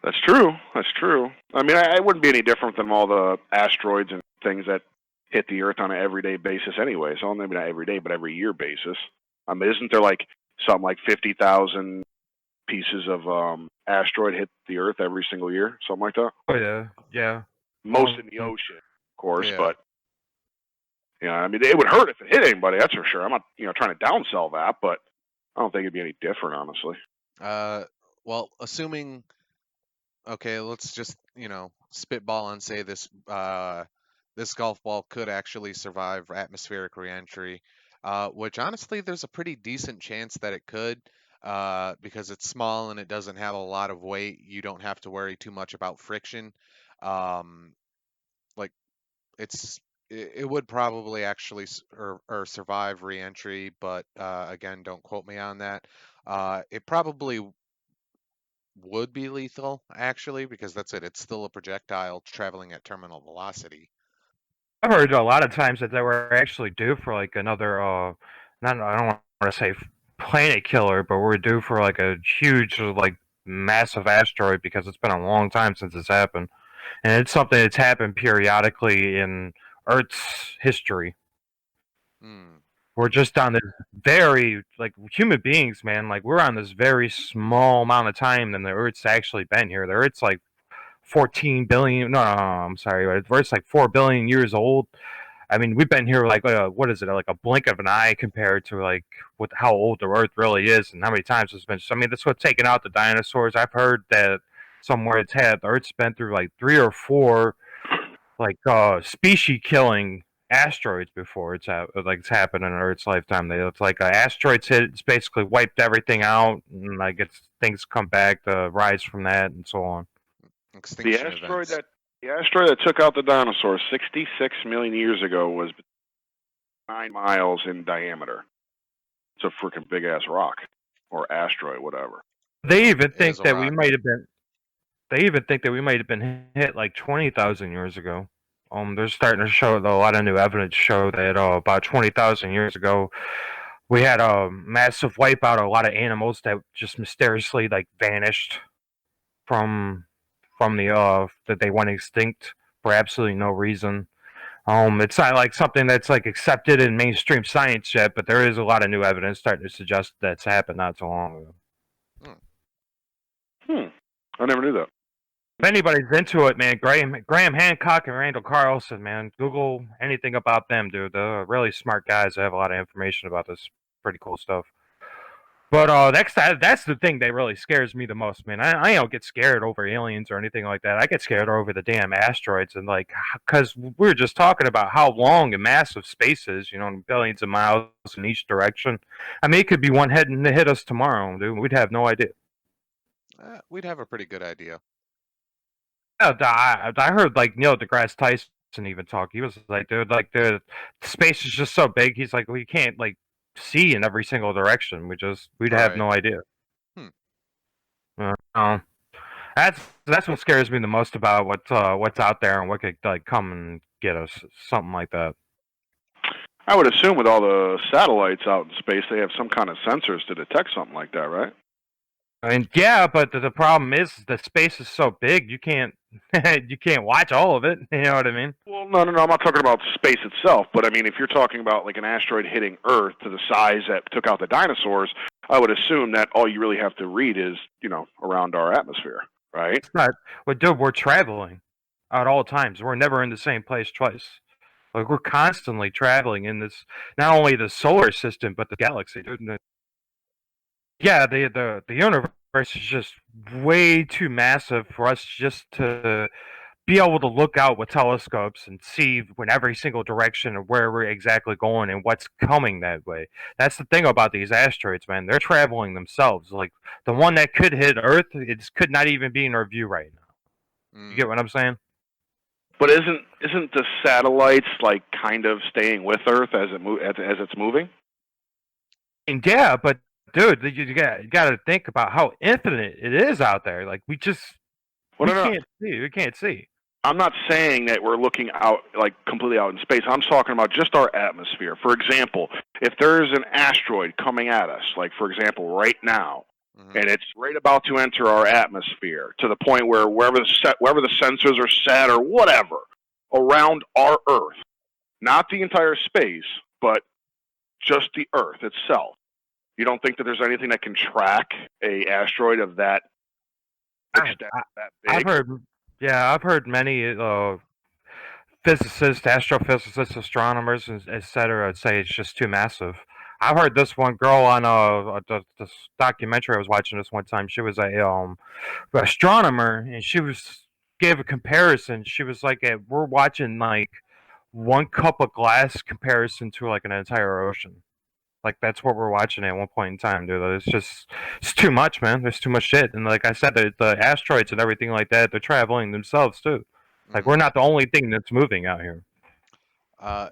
That's true. That's true. I mean, I wouldn't be any different than all the asteroids and things that hit the Earth on an everyday basis anyway. So maybe not every day, but every year basis. I mean, isn't there like something like 50,000 pieces of asteroid hit the Earth every single year? Something like that? Oh yeah. Most in the ocean, of course, Yeah. but I mean, it would hurt if it hit anybody. That's for sure. I'm not, trying to downsell that, but I don't think it'd be any different, honestly. Well, assuming okay, let's just, spitball and say this golf ball could actually survive atmospheric reentry, which honestly there's a pretty decent chance that it could, because it's small and it doesn't have a lot of weight. You don't have to worry too much about friction. Um, like it would probably actually or survive reentry, but again, don't quote me on that. It probably would be lethal, actually, because that's it. It's still a projectile traveling at terminal velocity. I've heard a lot of times that they were actually due for like another not I don't want to say planet killer, but we're due for like a huge like massive asteroid because it's been a long time since it's happened. And it's something that's happened periodically in Earth's history. Hmm. We're just on this very like human beings, man. Like we're on this very small amount of time than the Earth's actually been here. The Earth's like 14 billion. No, I'm sorry. The Earth's like 4 billion years old. I mean, we've been here like what is it? Like a blink of an eye compared to like what how old the Earth really is and how many times it's been. I mean, that's what's taken out the dinosaurs. I've heard that somewhere it's had the Earth's been through like 3 or 4 like species killing asteroids before it's happened in Earth's lifetime. It's like asteroids hit, it's basically wiped everything out, and like it's things come back to rise from that and so on. The Extinction asteroid events. that the asteroid that took out the dinosaurs 66 million years ago was 9 miles in diameter. It's a freaking big ass rock or asteroid, whatever. They even It is think a that we rock. might have been. They even think that we might have been hit like 20,000 years ago. They're starting to show a lot of new evidence show that about 20,000 years ago we had a massive wipeout of a lot of animals that just mysteriously like vanished from the that they went extinct for absolutely no reason. It's not like something that's like accepted in mainstream science yet, but there is a lot of new evidence starting to suggest that's happened not so long ago. I never knew that. If anybody's into it, man, Graham Hancock and Randall Carlson, man, Google anything about them, dude. They're really smart guys. They have a lot of information about this pretty cool stuff. But that's the thing that really scares me the most, man. I don't get scared over aliens or anything like that. I get scared over the damn asteroids and like because we were just talking about how long and massive space is, billions of miles in each direction. I mean, it could be one heading to hit us tomorrow, dude. We'd have no idea. We'd have a pretty good idea. Yeah, I heard like Neil deGrasse Tyson even talk. He was like, dude, like the space is just so big. He's like, we can't like see in every single direction. We'd have Right. no idea. Hmm. Uh, that's what scares me the most about what's out there and what could like come and get us. Something like that. I would assume with all the satellites out in space, they have some kind of sensors to detect something like that, right? I mean, yeah, but the problem is the space is so big you can't you can't watch all of it. You know what I mean? Well, no. I'm not talking about space itself, but I mean, if you're talking about like an asteroid hitting Earth to the size that took out the dinosaurs, I would assume that all you really have to read is, around our atmosphere, right? It's not. Well, dude, we're traveling at all times. We're never in the same place twice. Like we're constantly traveling in this, not only the solar system but the galaxy, dude. Yeah, the universe is just way too massive for us just to be able to look out with telescopes and see in every single direction of where we're exactly going and what's coming that way. That's the thing about these asteroids, man. They're traveling themselves. Like the one that could hit Earth, it could not even be in our view right now. You Mm. get what I'm saying? But isn't the satellites like kind of staying with Earth as it's moving? And yeah, but dude, you got to think about how infinite it is out there. Like Well, we no, no. can't see. We can't see. I'm not saying that we're looking out like completely out in space. I'm talking about just our atmosphere. For example, if there's an asteroid coming at us, like for example right now, Hmm. and it's right about to enter our atmosphere to the point where wherever the sensors are set or whatever around our Earth, not the entire space, but just the Earth itself. You don't think that there's anything that can track a asteroid of that I, extent, I, that I've big? heard, yeah, I've heard many physicists, astrophysicists, astronomers, and etc. say it's just too massive. I've heard this one girl on this documentary I was watching this one time. She was a astronomer, and she was gave a comparison. She was like, "We're watching like one cup of glass comparison to like an entire ocean." Like that's what we're watching at one point in time, dude. It's too much, man. There's too much shit, and like I said, the asteroids and everything like that, they're traveling themselves too. Like we're Hmm. not the only thing that's moving out here. Uh,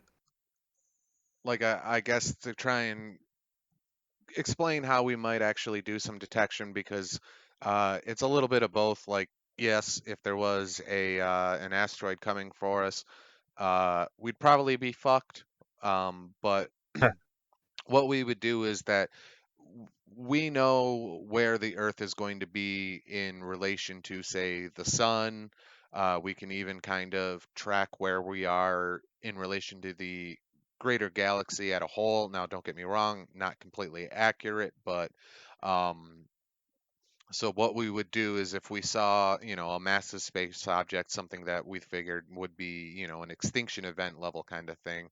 like I guess to try and explain how we might actually do some detection because it's a little bit of both. Like, yes, if there was a an asteroid coming for us, we'd probably be fucked. But what we would do is that we know where the Earth is going to be in relation to, say, the sun. We can even kind of track where we are in relation to the greater galaxy at a whole. Now, don't get me wrong, not completely accurate, but um, so what we would do is if we saw, a massive space object, something that we figured would be, an extinction event level kind of thing,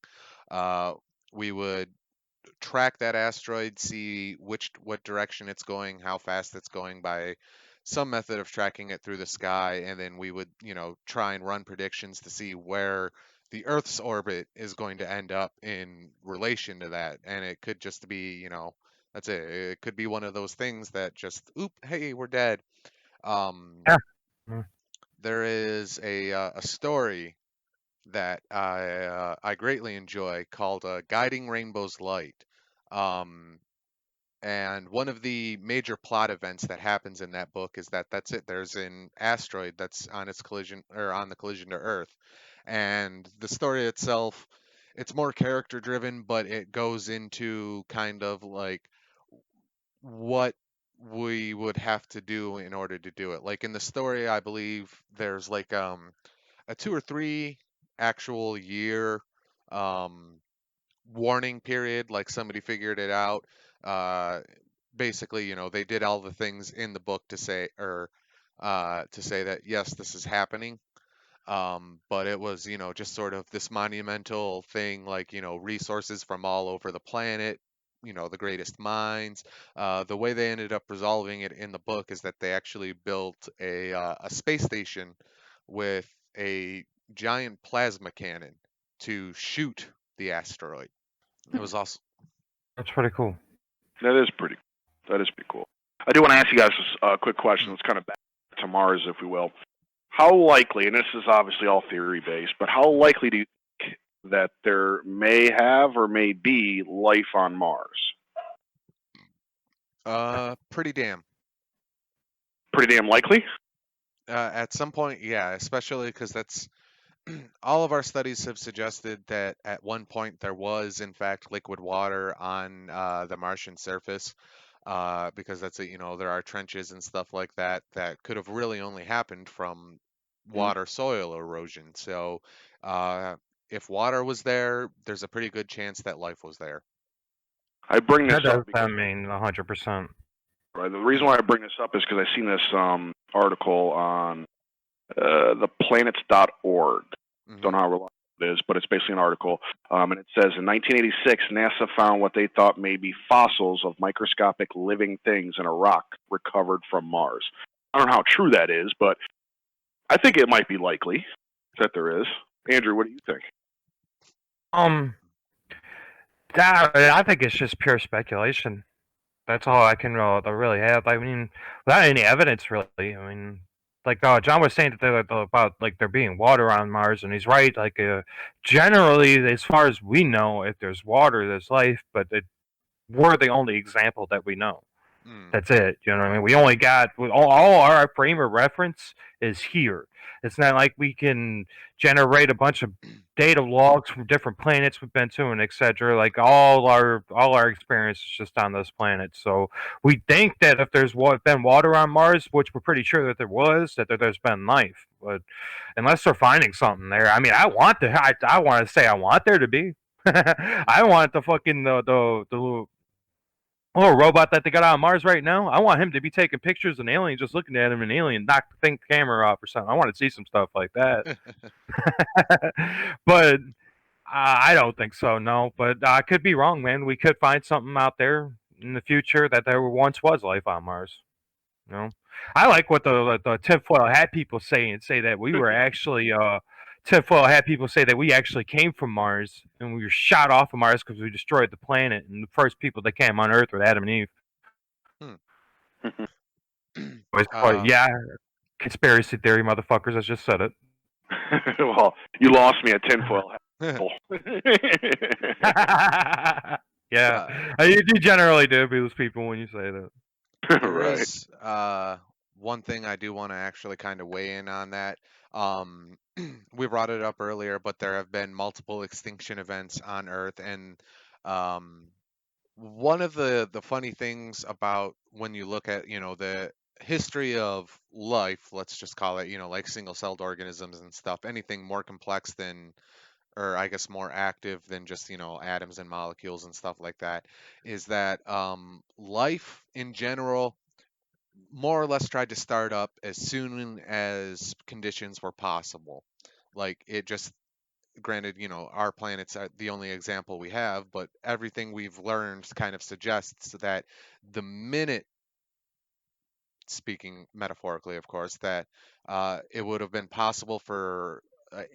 uh, we would track that asteroid, see what direction it's going, how fast it's going by some method of tracking it through the sky, and then we would, try and run predictions to see where the Earth's orbit is going to end up in relation to that. And it could just be, that's it. It could be one of those things that just, oop, hey, we're dead. Um, Yeah. Mm. there is a story that I greatly enjoy called "Guiding Rainbow's Light," um, and one of the major plot events that happens in that book is that that's it. There's an asteroid that's on its collision or on the collision to Earth, and the story itself, it's more character driven, but it goes into kind of like what we would have to do in order to do it. Like in the story, I believe there's like a 2 or 3 actual year um, warning period. Like somebody figured it out. Uh, basically, they did all the things in the book to say or to say that yes, this is happening. But it was, just sort of this monumental thing, like, resources from all over the planet, the greatest minds. The way they ended up resolving it in the book is that they actually built a space station with a giant plasma cannon to shoot the asteroid. It was also, That's pretty cool. That is pretty. That is pretty cool. I do want to ask you guys a quick question. mm, It's kind of back to Mars, if we will. How likely, and this is obviously all theory based, but how likely do you think that there may have or may be life on Mars? pretty damn. Pretty damn likely. At some point, yeah, especially because that's all of our studies have suggested that at one point there was, in fact, liquid water on the Martian surface, because that's a, there are trenches and stuff like that that could have really only happened from Hmm. water soil erosion. So, uh, if water was there, there's a pretty good chance that life was there. I bring this That does. up I because mean, 100%. right, the reason why I bring this up is because I seen this article on the planets.org. Don't Hmm. know how reliable it is, but it's basically an article. And it says in 1986, NASA found what they thought may be fossils of microscopic living things in a rock recovered from Mars. I don't know how true that is, but I think it might be likely that there is. Andrew, what do you think? Um, I think it's just pure speculation. That's all I can really have. I mean, without any evidence, really. I mean, like John was saying that about like there being water on Mars, and he's right. Like, generally, as far as we know, if there's water, there's life. But we're the only example that we know. Mm. That's it. You know what I mean? We only got all our frame of reference is here. It's not like we can generate a bunch of data logs from different planets we've been to and etc. Like all our experience is just on this planet. So we think that if there's been water on Mars, which we're pretty sure that there was, that there's been life. But unless they're finding something there, I mean, I want to say I want there to be. I want the fucking the little robot that they got on Mars right now. I want him to be taking pictures of an alien, just looking at him, and alien knock the thing camera off or something. I want to see some stuff like that. But I don't think so. No, but I could be wrong, man. We could find something out there in the future that there once was life on Mars. You know, I like what the tinfoil hat people say and say that we were actually tinfoil hat people say that we actually came from Mars and we were shot off of Mars because we destroyed the planet and the first people that came on Earth were Adam and Eve. Hmm. It's quite, yeah, conspiracy theory, motherfuckers. I just said it. Well, you lost me at tinfoil hat. Yeah, you generally do abuse people when you say that. There Right. is one thing I do want to actually kind of weigh in on that. We brought it up earlier, but there have been multiple extinction events on Earth, and um, one of the funny things about when you look at the history of life, let's just call it, like single-celled organisms and stuff, anything more complex than, or I guess more active than just atoms and molecules and stuff like that, is that life in general more or less tried to start up as soon as conditions were possible. Like it just, granted, our planet's the only example we have, but everything we've learned kind of suggests that the minute, speaking metaphorically, of course, that it would have been possible for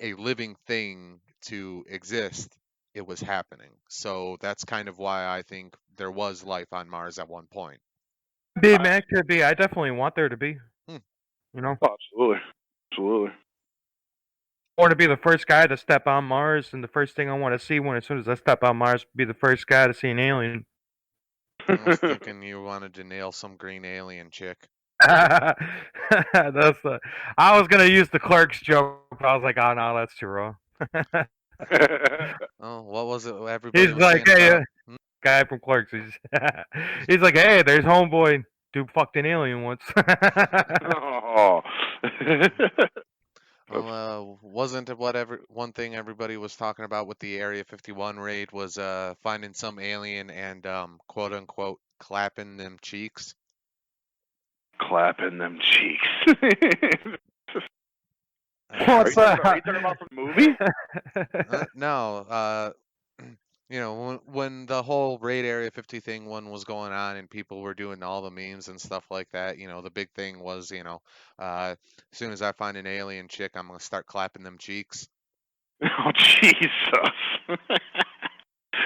a living thing to exist, it was happening. So that's kind of why I think there was life on Mars at one point. Be man, could be. I definitely want there to be. Hmm. You know, Absolutely. Absolutely. I want to be the first guy to step on Mars, and the first thing I want to see when as soon as I step on Mars, be the first guy to see an alien. I was thinking you wanted to nail some green alien chick. That's I was gonna use the clerks joke, but I was like, oh no, that's too raw. Oh, what was it everybody He's was like, saying hey, about? guy from Clerks. He's like, hey, there's homeboy. Dude fucked an alien once. Oh. Well, wasn't it one thing everybody was talking about with the Area 51 raid was finding some alien and quote unquote clapping them cheeks? Clapping them cheeks. What's Are that? you talking about from the movie? No, when the whole raid Area 50 thing one was going on and people were doing all the memes and stuff like that, the big thing was, as soon as I find an alien chick, I'm gonna start clapping them cheeks. Oh Jesus!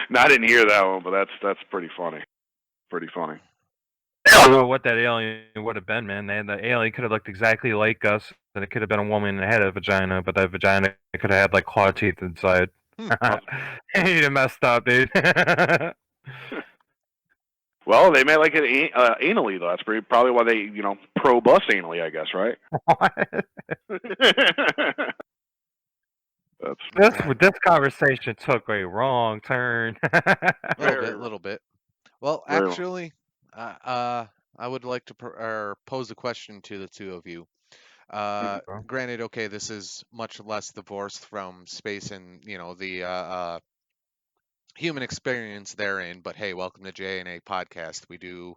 No, I didn't hear that one, but that's pretty funny. Pretty funny. I don't know what that alien would have been, man. The alien could have looked exactly like us, and it could have been a woman and had a vagina, but that vagina could have had like claw teeth inside. Hmm. He done messed up, dude. Well, they may like it anally though. That's probably why they probe us anally, I guess, right? This conversation took a wrong turn. Little bit. Well, Very actually, I would like to pose a question to the two of you. Granted, okay, this is much less divorced from space and the human experience therein. But hey, welcome to J&A podcast. We do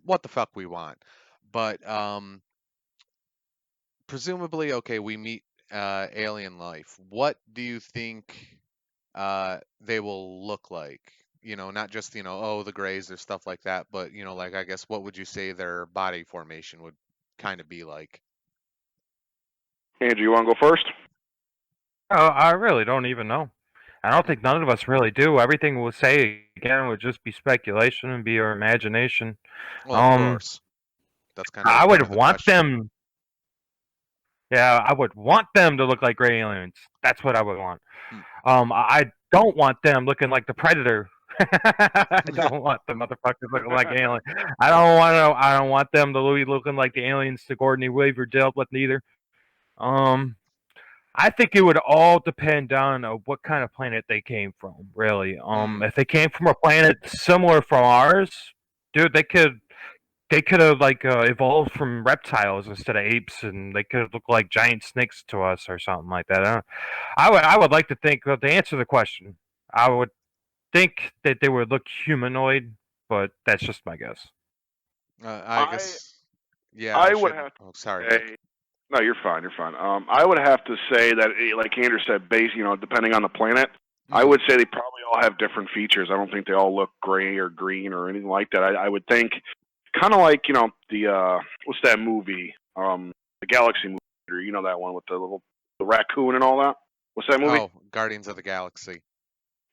what the fuck we want. But presumably, okay, we meet alien life, what do you think they will look like? Not just, oh, the grays or stuff like that, but, like, I guess, what would you say their body formation would kind of be like? Andrew, you want to go first? I really don't even know. I don't think none of us really do. Everything we'll say again would just be speculation and be our imagination. Well, of Um, course. That's kind of the I point would of the want question. them. Yeah, I would want them to look like gray aliens. That's what I would want. Hmm. I don't want them looking like the Predator. I don't want the motherfuckers looking like alien. I don't want them to be looking like the aliens Sigourney Weaver dealt with neither. Um, I think it would all depend on what kind of planet they came from. Really, Hmm. if they came from a planet similar from ours, dude, they could have like evolved from reptiles instead of apes, and they could have looked like giant snakes to us or something like that. I would like to think to answer the question. I would think that they would look humanoid, but that's just my guess. I I guess, yeah, I I would shouldn't. have Oh, sorry, to Nick. say no. You're fine. You're fine. I would have to say that, like Andrew said, depending on the planet, I Hmm. would say they probably all have different features. I don't think they all look gray or green or anything like that. I would think kind of like the what's that movie? The Galaxy movie. You know that one with the raccoon and all that. What's that movie? Oh, Guardians of the Galaxy.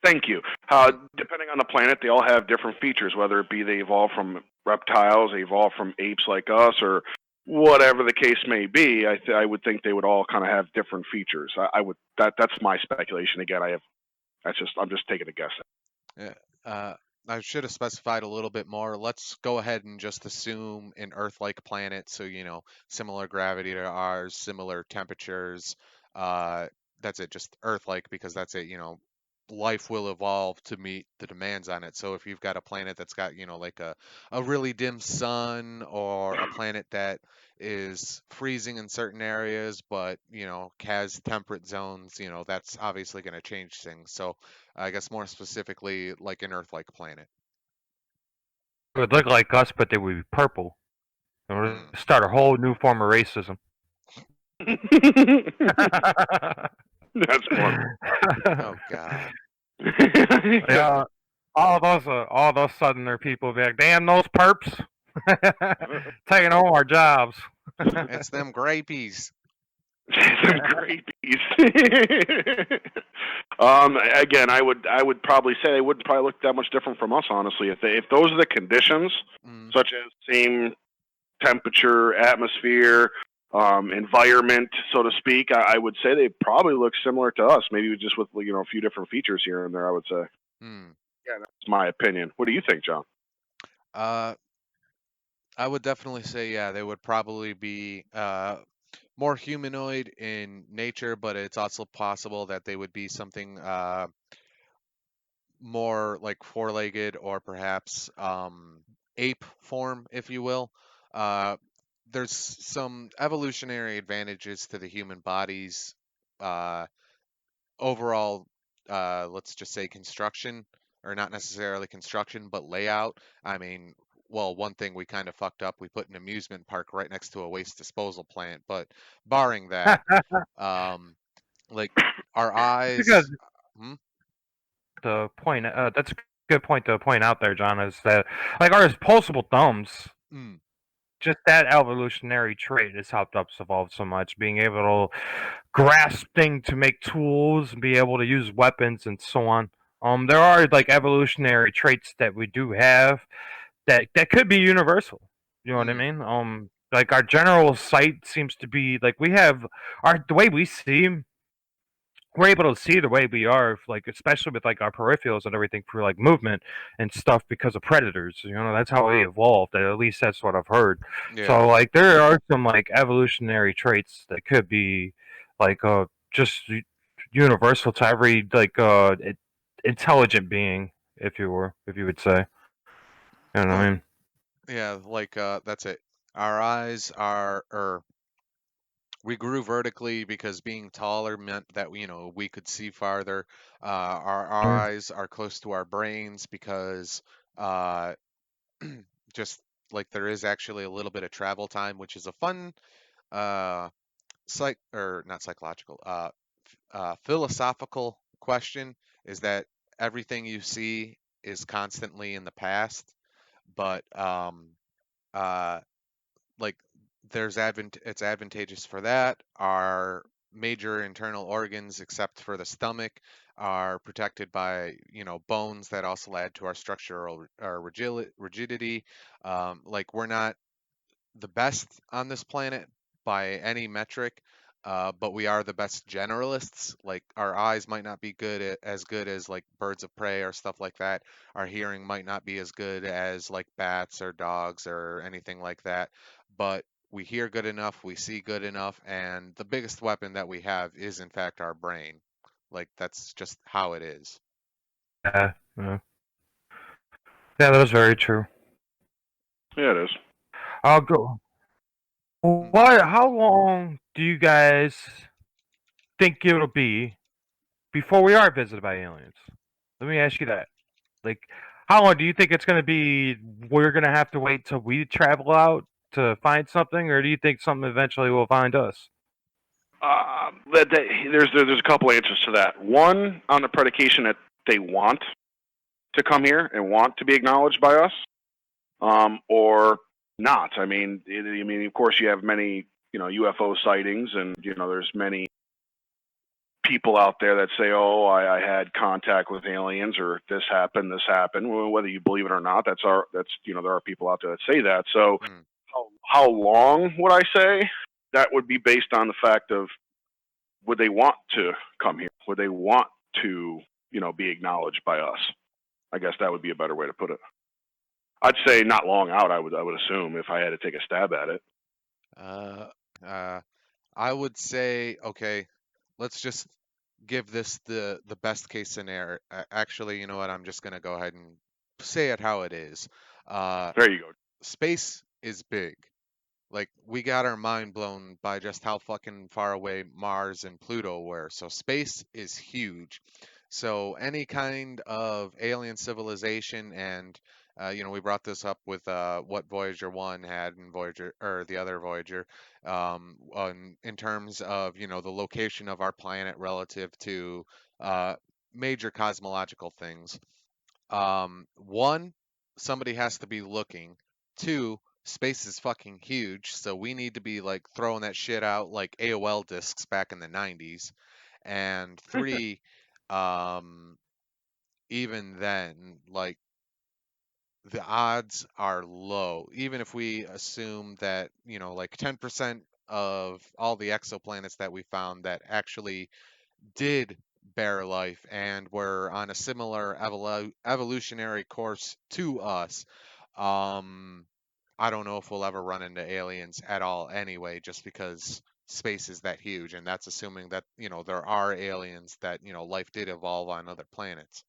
Thank you. Hmm. Depending on the planet, they all have different features, whether it be they evolve from reptiles, they evolve from apes like us, or whatever the case may be. I would think they would all kind of have different features. I would that's my speculation. Again, I'm just taking a guess. Yeah, uh, I should have specified a little bit more. Let's go ahead and just assume an Earth-like planet, so similar gravity to ours, similar temperatures. Uh, that's it, just Earth-like, because that's it. Life will evolve to meet the demands on it. So if you've got a planet that's got, like a really dim sun, or a planet that is freezing in certain areas, but has temperate zones, that's obviously going to change things. So I guess more specifically, like an Earth-like planet. It would look like us, but they would be purple. It would Hmm. start a whole new form of racism. That's funny. Oh God. Yeah, all those Southerner people be like, damn those perps, taking all our jobs. It's them grapies. Some grapies. Again, I would probably say they wouldn't probably look that much different from us, honestly. If those are the conditions, Mm, such as same temperature, atmosphere, environment, so to speak, I would say they probably look similar to us. Maybe just with a few different features here and there. I would say. mm. Yeah, that's my opinion. What do you think, John? Uh, I would definitely say, yeah, they would probably be more humanoid in nature, but it's also possible that they would be something more like four-legged, or perhaps ape form, if you will. Uh, there's some evolutionary advantages to the human bodies. Uh, Overall, let's just say construction, or not necessarily construction, but layout. I mean, well, one thing we kind of fucked up, we put an amusement park right next to a waste disposal plant, but barring that, um, like our Because eyes. Hmm? the point, that's a good point to point out there, John, is that like our disposable thumbs, Mm, just that evolutionary trait has helped us evolve so much. Being able to grasp things to make tools and be able to use weapons and so on. There are like evolutionary traits that we do have that could be universal. You know what I mm, mean? Like our general sight seems to be like we have our the way we see, we're able to see the way we are, like especially with like our peripherals and everything for like movement and stuff because of predators. You know, that's how we evolved. At least that's what I've heard. yeah. So like there are some like evolutionary traits that could be like just universal to every like intelligent being, if you would say. You know what Oh, I mean? yeah. Like that's it. Our eyes are, or we grew vertically because being taller meant that we could see farther. Our Yeah. eyes are close to our brains because uh, just like there is actually a little bit of travel time, which is a fun uh, not psychological, philosophical question is that everything you see is constantly in the past, but uh, like it's advantageous for that. Our major internal organs, except for the stomach, are protected by bones that also add to our structural our rigidity. Like we're not the best on this planet by any metric, but we are the best generalists. Like our eyes might not be as good as like birds of prey or stuff like that. Our hearing might not be as good as like bats or dogs or anything like that. But we hear good enough, we see good enough, and the biggest weapon that we have is in fact our brain. Like that's just how it is. Yeah, yeah, yeah. That was very true. Yeah, it is. I'll go. Mm. What? How long do you guys think it'll be before we are visited by aliens? Let me ask you that. Like, how long do you think it's going to be? We're going to have to wait till we travel out to find something, or do you think something eventually will find us? There's a couple answers to that. One, on the predication that they want to come here and want to be acknowledged by us, or not. I mean, of course, you have many, UFO sightings, and there's many people out there that say, "Oh, I had contact with aliens," or this happened, this happened. Well, whether you believe it or not, there are people out there that say that. So, Mm. how long would I say? That would be based on the fact of, would they want to come here? Would they want to, be acknowledged by us? I guess that would be a better way to put it. I'd say not long out. I would assume, if I had to take a stab at it. Uh, uh, I would say, okay, let's just give this the best case scenario. Actually, you know what? I'm just gonna go ahead and say it how it is. Uh, There you go. Space is big. Like we got our mind blown by just how fucking far away Mars and Pluto were. So space is huge. So any kind of alien civilization, and we brought this up with what Voyager 1 had and Voyager or the other Voyager, in terms of the location of our planet relative to uh, major cosmological things. One, somebody has to be looking. Two, space is fucking huge, so we need to be like throwing that shit out like AOL discs back in the 90s. And three, um, even then, like the odds are low. Even if we assume that, like 10% of all the exoplanets that we found that actually did bear life and were on a similar evolutionary course to us, um, I don't know if we'll ever run into aliens at all anyway, just because space is that huge, and that's assuming that there are aliens that life did evolve on other planets.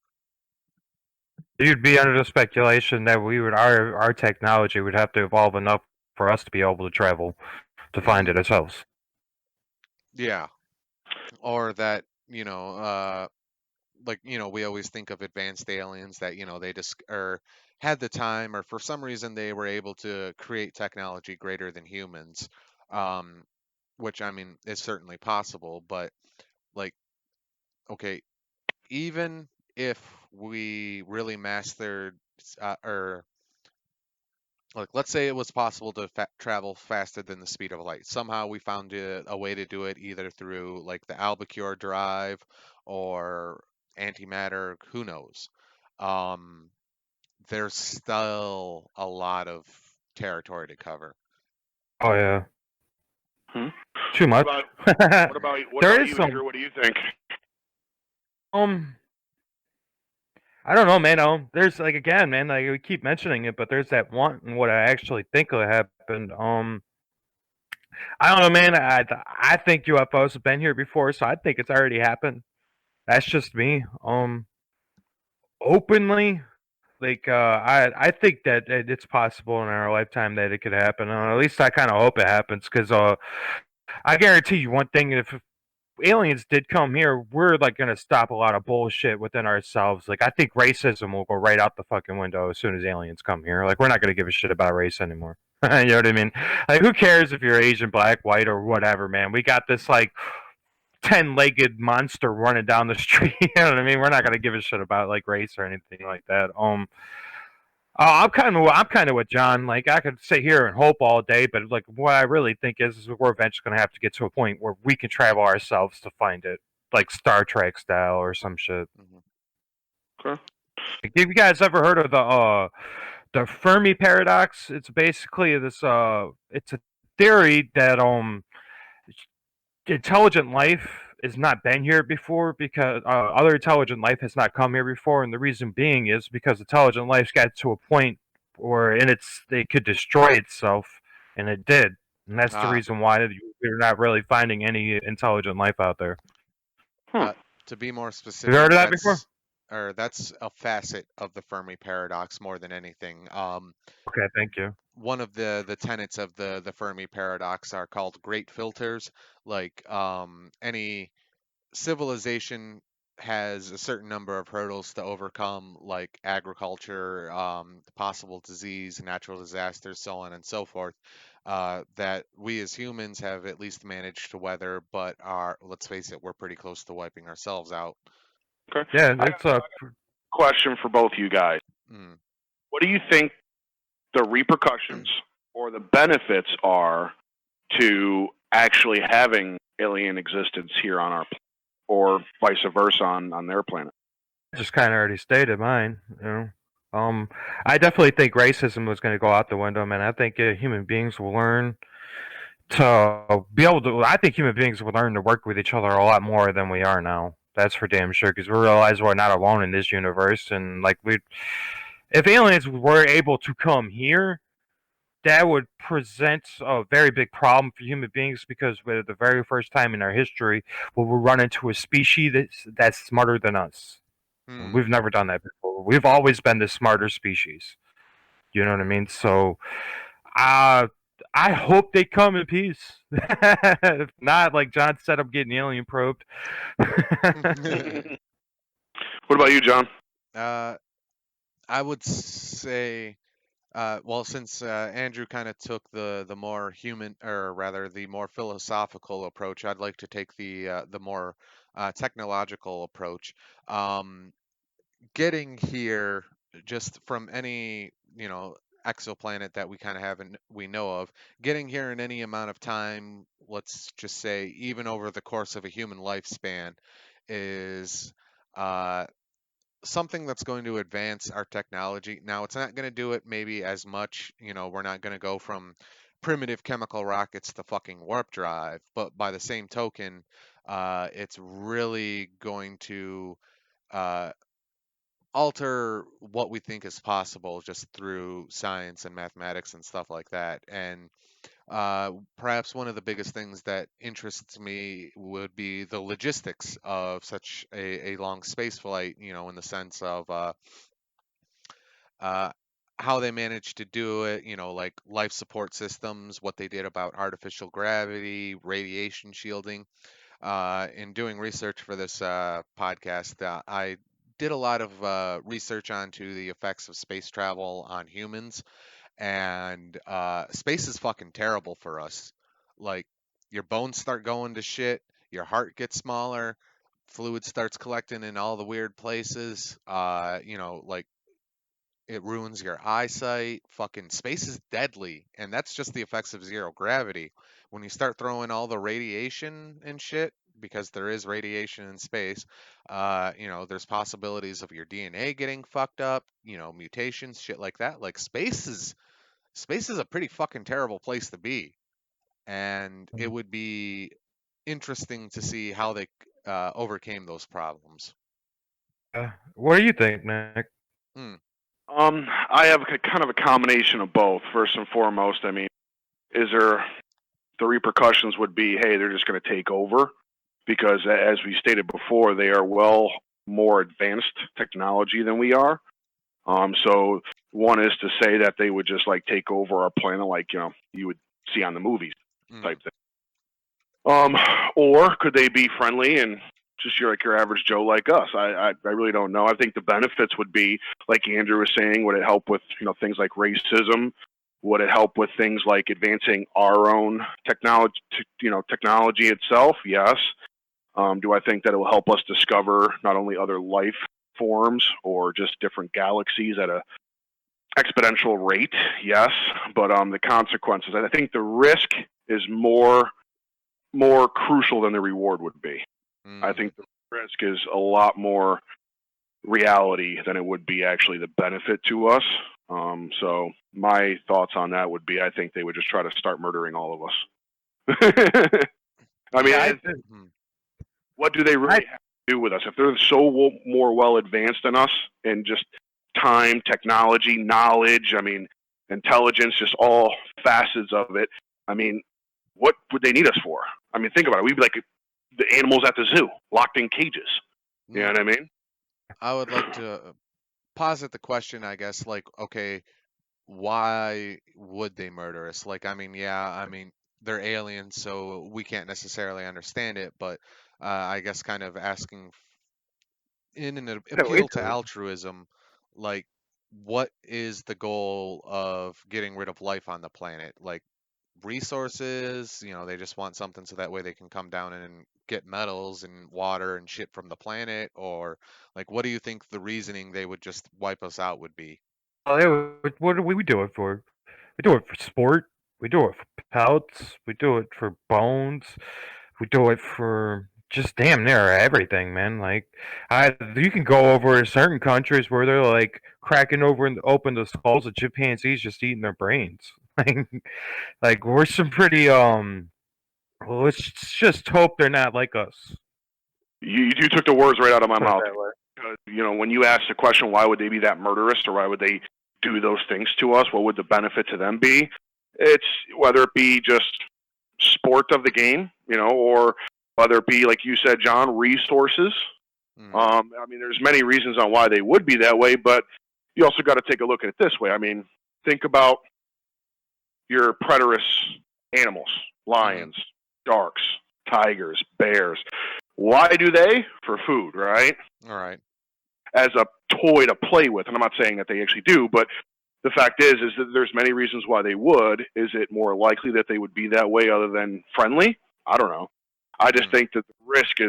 You'd be under the speculation that we would our technology would have to evolve enough for us to be able to travel to find Hmm. it ourselves. Yeah, or that like we always think of advanced aliens that they just or had the time, or for some reason they were able to create technology greater than humans, um which I mean is certainly possible, but like, okay, even if we really mastered, or like let's say it was possible to travel faster than the speed of light. Somehow we found a way to do it either through like the Albacore drive or antimatter, who knows. Um, there's still a lot of territory to cover. Oh yeah, Hmm? too What much. about what about what There about is you, some. Andrew? What do you think? Um, I don't know, man. There's like again, man. Like we keep mentioning it, but there's that one and what I actually think will happen. I don't know, man. I think UFOs have been here before, so I think it's already happened. That's just me. Openly, like I think that it's possible in our lifetime that it could happen. At least I kind of hope it happens, because I guarantee you one thing: if aliens did come here, we're like gonna stop a lot of bullshit within ourselves. Like I think racism will go right out the fucking window as soon as aliens come here. Like we're not gonna give a shit about race anymore. You know what I mean? Like, who cares if you're Asian, black, white, or whatever, man? We got this like 10-legged monster running down the street. You know what I mean? We're not gonna give a shit about like race or anything like that. I'm kind of with John. Like, I could sit here and hope all day, but like, what I really think is we're eventually gonna have to get to a point where we can travel ourselves to find it, like Star Trek style or some shit. Mhm. Okay. Like, have you guys ever heard of the Fermi paradox? It's basically this it's a theory that intelligent life has not been here before because other intelligent life has not come here before, and the reason being is because intelligent life's got to a point where it could destroy itself, and it did, and that's the Ah, reason why we're not really finding any intelligent life out there. Hmm. uh, to be more Have you heard specific, of that before? that's a facet of the Fermi paradox more than anything. Okay, thank you. One of the tenets of the Fermi paradox are called great filters. Like any civilization has a certain number of hurdles to overcome, like agriculture, possible disease, natural disasters, so on and so forth. That we as humans have at least managed to weather, but are, let's face it, we're pretty close to wiping ourselves out. Okay. Yeah, I got it's a a question for both you guys. Mm. What do you think the repercussions or the benefits are to actually having alien existence here on our planet, or vice versa on their planet? just kind of already stated mine. Um, I definitely think racism was going to go out the window, man. I think human beings will learn to be able to. I think human beings will learn to work with each other a lot more than we are now. That's for damn sure. Because we realize we're not alone in this universe, and like if aliens were able to come here, that would present a very big problem for human beings because for the very first time in our history, we will run into a species that's smarter than us. Hmm. We've never done that before. We've always been the smarter species. You know what I mean? So, uh, I hope they come in peace. If not, like John said, I'm getting alien probed. What about you, John? uh, I would say, well, since Andrew kind of took the more human, or rather the more philosophical approach, I'd like to take the more technological approach. Um, Getting here just from any, exoplanet that we kind of have and we know of, getting here in any amount of time, let's just say even over the course of a human lifespan, is uh, something that's going to advance our technology. Now, it's not going to do it maybe as much, we're not going to go from primitive chemical rockets to fucking warp drive, but by the same token, it's really going to uh, alter what we think is possible just through science and mathematics and stuff like that. And perhaps one of the biggest things that interests me would be the logistics of such a long space flight, in the sense of uh, how they managed to do it, like life support systems, what they did about artificial gravity, radiation shielding. In doing research for this podcast, I did a lot of research onto the effects of space travel on humans, and space is fucking terrible for us. Like, your bones start going to shit, your heart gets smaller, fluid starts collecting in all the weird places. Like, it ruins your eyesight. Fucking space is deadly, and that's just the effects of zero gravity. When you start throwing all the radiation and shit, because there is radiation in space, there's possibilities of your DNA getting fucked up, mutations, shit like that. Like, space is a pretty fucking terrible place to be, and it would be interesting to see how they overcame those problems. What do you think, Nick? Hmm. I have kind of a combination of both. First and foremost, I mean, is there the repercussions would be, hey, they're just going to take over because, as we stated before, they are well more advanced technology than we are. So one is to say that they would just like take over our planet, like you would see on the movies type Hmm. thing. Or could they be friendly and just your average Joe like us? I really don't know. I think the benefits would be, like Andrew was saying, would it help with things like racism? Would it help with things like advancing our own technology itself? Yes. Do I think that it will help us discover not only other life forms or just different galaxies at a exponential rate? Yes. But the consequences, I think the risk is more crucial than the reward would be. I Mm. think the risk is a lot more reality than it would be actually the benefit to us. So my thoughts on that would be, I think they would just try to start murdering all of us. I Yeah. Yeah, mean, Mhm. what do they I really have to do with us if they're so more well advanced than us in just time, technology, knowledge? I mean, intelligence, just all facets of it. I mean, what would they need us for? I mean, think about it. We'd be like the animals at the zoo, locked in cages. You know Mm. what I mean? I would like to posit the question, I guess, like, okay, why would they murder us? Like, I mean, yeah, I mean, they're aliens, so we can't necessarily understand it, but I guess kind of asking in an go appeal to into it. altruism, like, what is the goal of getting rid of life on the planet? Like, resources, they just want something so that way they can come down and get metals and water and shit from the planet, or like, what do you think the reasoning they would just wipe us out would be? What do we do it for? We do it for sport. We do it for pelts. We do it for bones. We do it for just damn near everything, man. Like, you can go over to certain countries where they're like cracking open the skulls of chimpanzees, just eating their brains. Like we're some pretty Well, let's just hope they're not like us. You took the words right out of my Put it mouth. that way. When you ask the question, why would they be that murderous, or why would they do those things to us? What would the benefit to them be? It's whether it be just sport of the game, or whether it be, like you said, John, resources. Mm, I mean, there's many reasons on why they would be that way, but you also got to take a look at it this way. I mean, think about your predatorous animals: mm, lions, sharks, tigers, bears. Why do they? For food, right? all right. As a toy to play with. And I'm not saying that they actually do, but the fact is that there's many reasons why they would. Is it more likely that they would be that way other than friendly? I don't know. I just Mm. think that the risk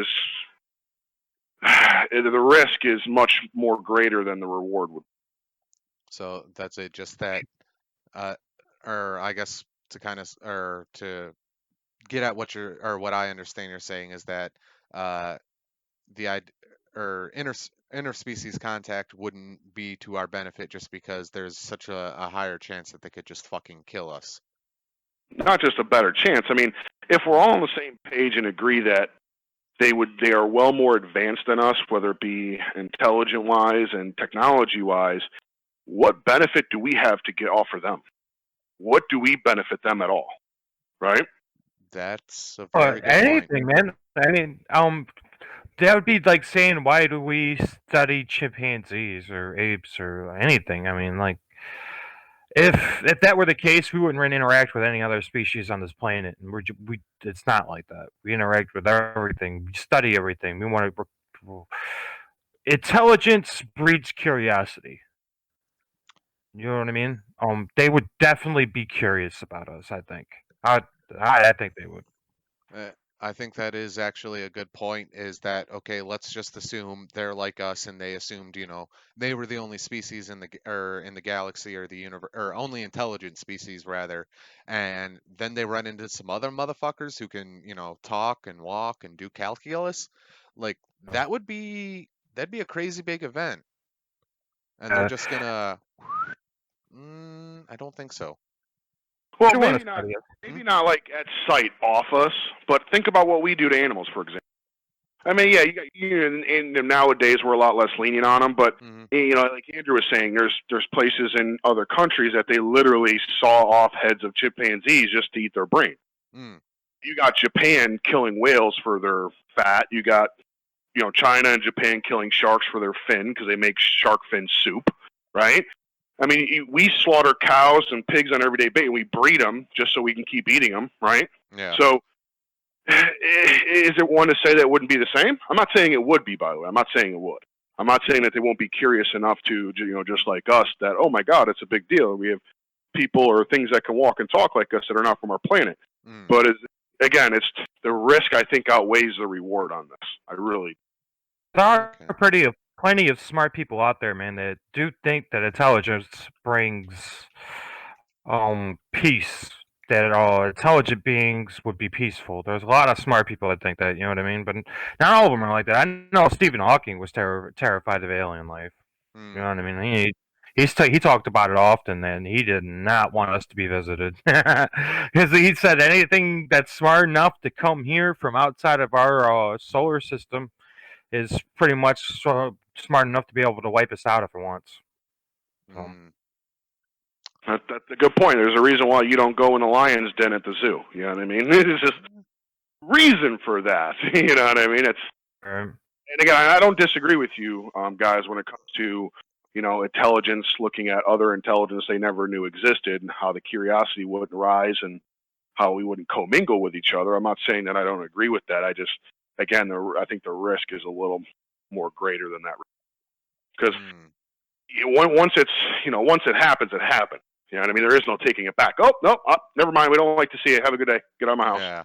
is much more greater than the reward would. So that's it, just that, uh, or I guess to kind of, or to get at what what I understand you're saying is that uh, the or interspecies contact wouldn't be to our benefit just because there's such a higher chance that they could just fucking kill us. Not just a better chance. I mean, if we're Mm, all on the same page and agree that they are well more advanced than us, whether it be intelligent wise and technology wise, what benefit do we have to offer them? What do we benefit them at all? Right? that's a very good point. Anything, man. I mean, that would be like saying, why do we study chimpanzees or apes or anything? I mean, like, if that were the case, we wouldn't interact with any other species on this planet, and we it's not like that. We interact with everything. We study everything. We want to. Intelligence breeds curiosity. You know what I mean? They would definitely be curious about us. I think. I I think they would. Uh, I think that is actually a good point. Is that okay? Let's just assume they're like us, and they assumed, they were the only species in or in the galaxy or the universe, or only intelligent species rather. And then they run into some other motherfuckers who can, talk and walk and do calculus. Like, that'd be a crazy big event, and they're Uh, just gonna. I don't think so. Well, you want to maybe not. study it? Hmm? Maybe not like at sight off us, but think about what we do to animals, for example. I mean, yeah, and nowadays we're a lot less lenient on them, but Hmm. like Andrew was saying, there's places in other countries that they literally saw off heads of chimpanzees just to eat their brain. Mm. You got Japan killing whales for their fat. You got China and Japan killing sharks for their fin because they make shark fin soup, right? I mean, we slaughter cows and pigs on everyday basis. We breed them just so we can keep eating them, right? Yeah. So, is it one to say that it wouldn't be the same? I'm not saying it would be. By the way, I'm not saying it would. I'm not saying that they won't be curious enough to, just like us, that oh my God, it's a big deal. We have people or things that can walk and talk like us that are not from our planet. Mm. But again, it's the risk I think outweighs the reward on this. I really. There are Okay. plenty of smart people out there, man, that do think that intelligence brings peace. That intelligent beings would be peaceful. There's a lot of smart people that think that, you know what I mean? But not all of them are like that. I know Stephen Hawking was terrified of alien life. You know Mm. what I mean? He talked about it often, and he did not want us to be visited because he said anything that's smart enough to come here from outside of our solar system is pretty much smart enough to be able to wipe us out if it wants. So. Mm. That's a good point. There's a reason why you don't go in the lion's den at the zoo. You know what I mean? There's just reason for that. You know what I mean? And again, I don't disagree with you, guys, when it comes to intelligence, looking at other intelligence they never knew existed, and how the curiosity wouldn't rise, and how we wouldn't commingle with each other. I'm not saying that I don't agree with that. I just, again, I think the risk is a little more greater than that because Mm. once it happens, it happened. You know what I mean? There is no taking it back. Oh no, never mind. We don't like to see it. Have a good day. Get out of my house. Yeah.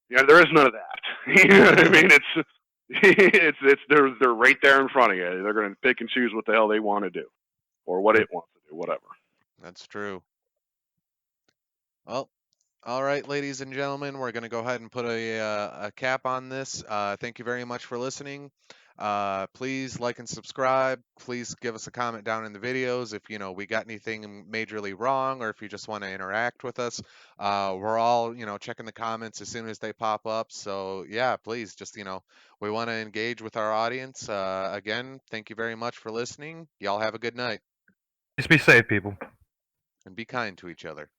Yeah, there is none of that. You know what I mean? It's they're right there in front of you. They're going to pick and choose what the hell they want to do, or what it wants to do, whatever. That's true. Well, all right, ladies and gentlemen, we're going to go ahead and put a cap on this. Thank you very much for listening. Please like and subscribe. Please give us a comment down in the videos if we got anything majorly wrong, or if you just want to interact with us. We're all checking the comments as soon as they pop up. So yeah, please just we want to engage with our audience. Again, thank you very much for listening. Y'all have a good night Just be safe, people. and be kind to each other.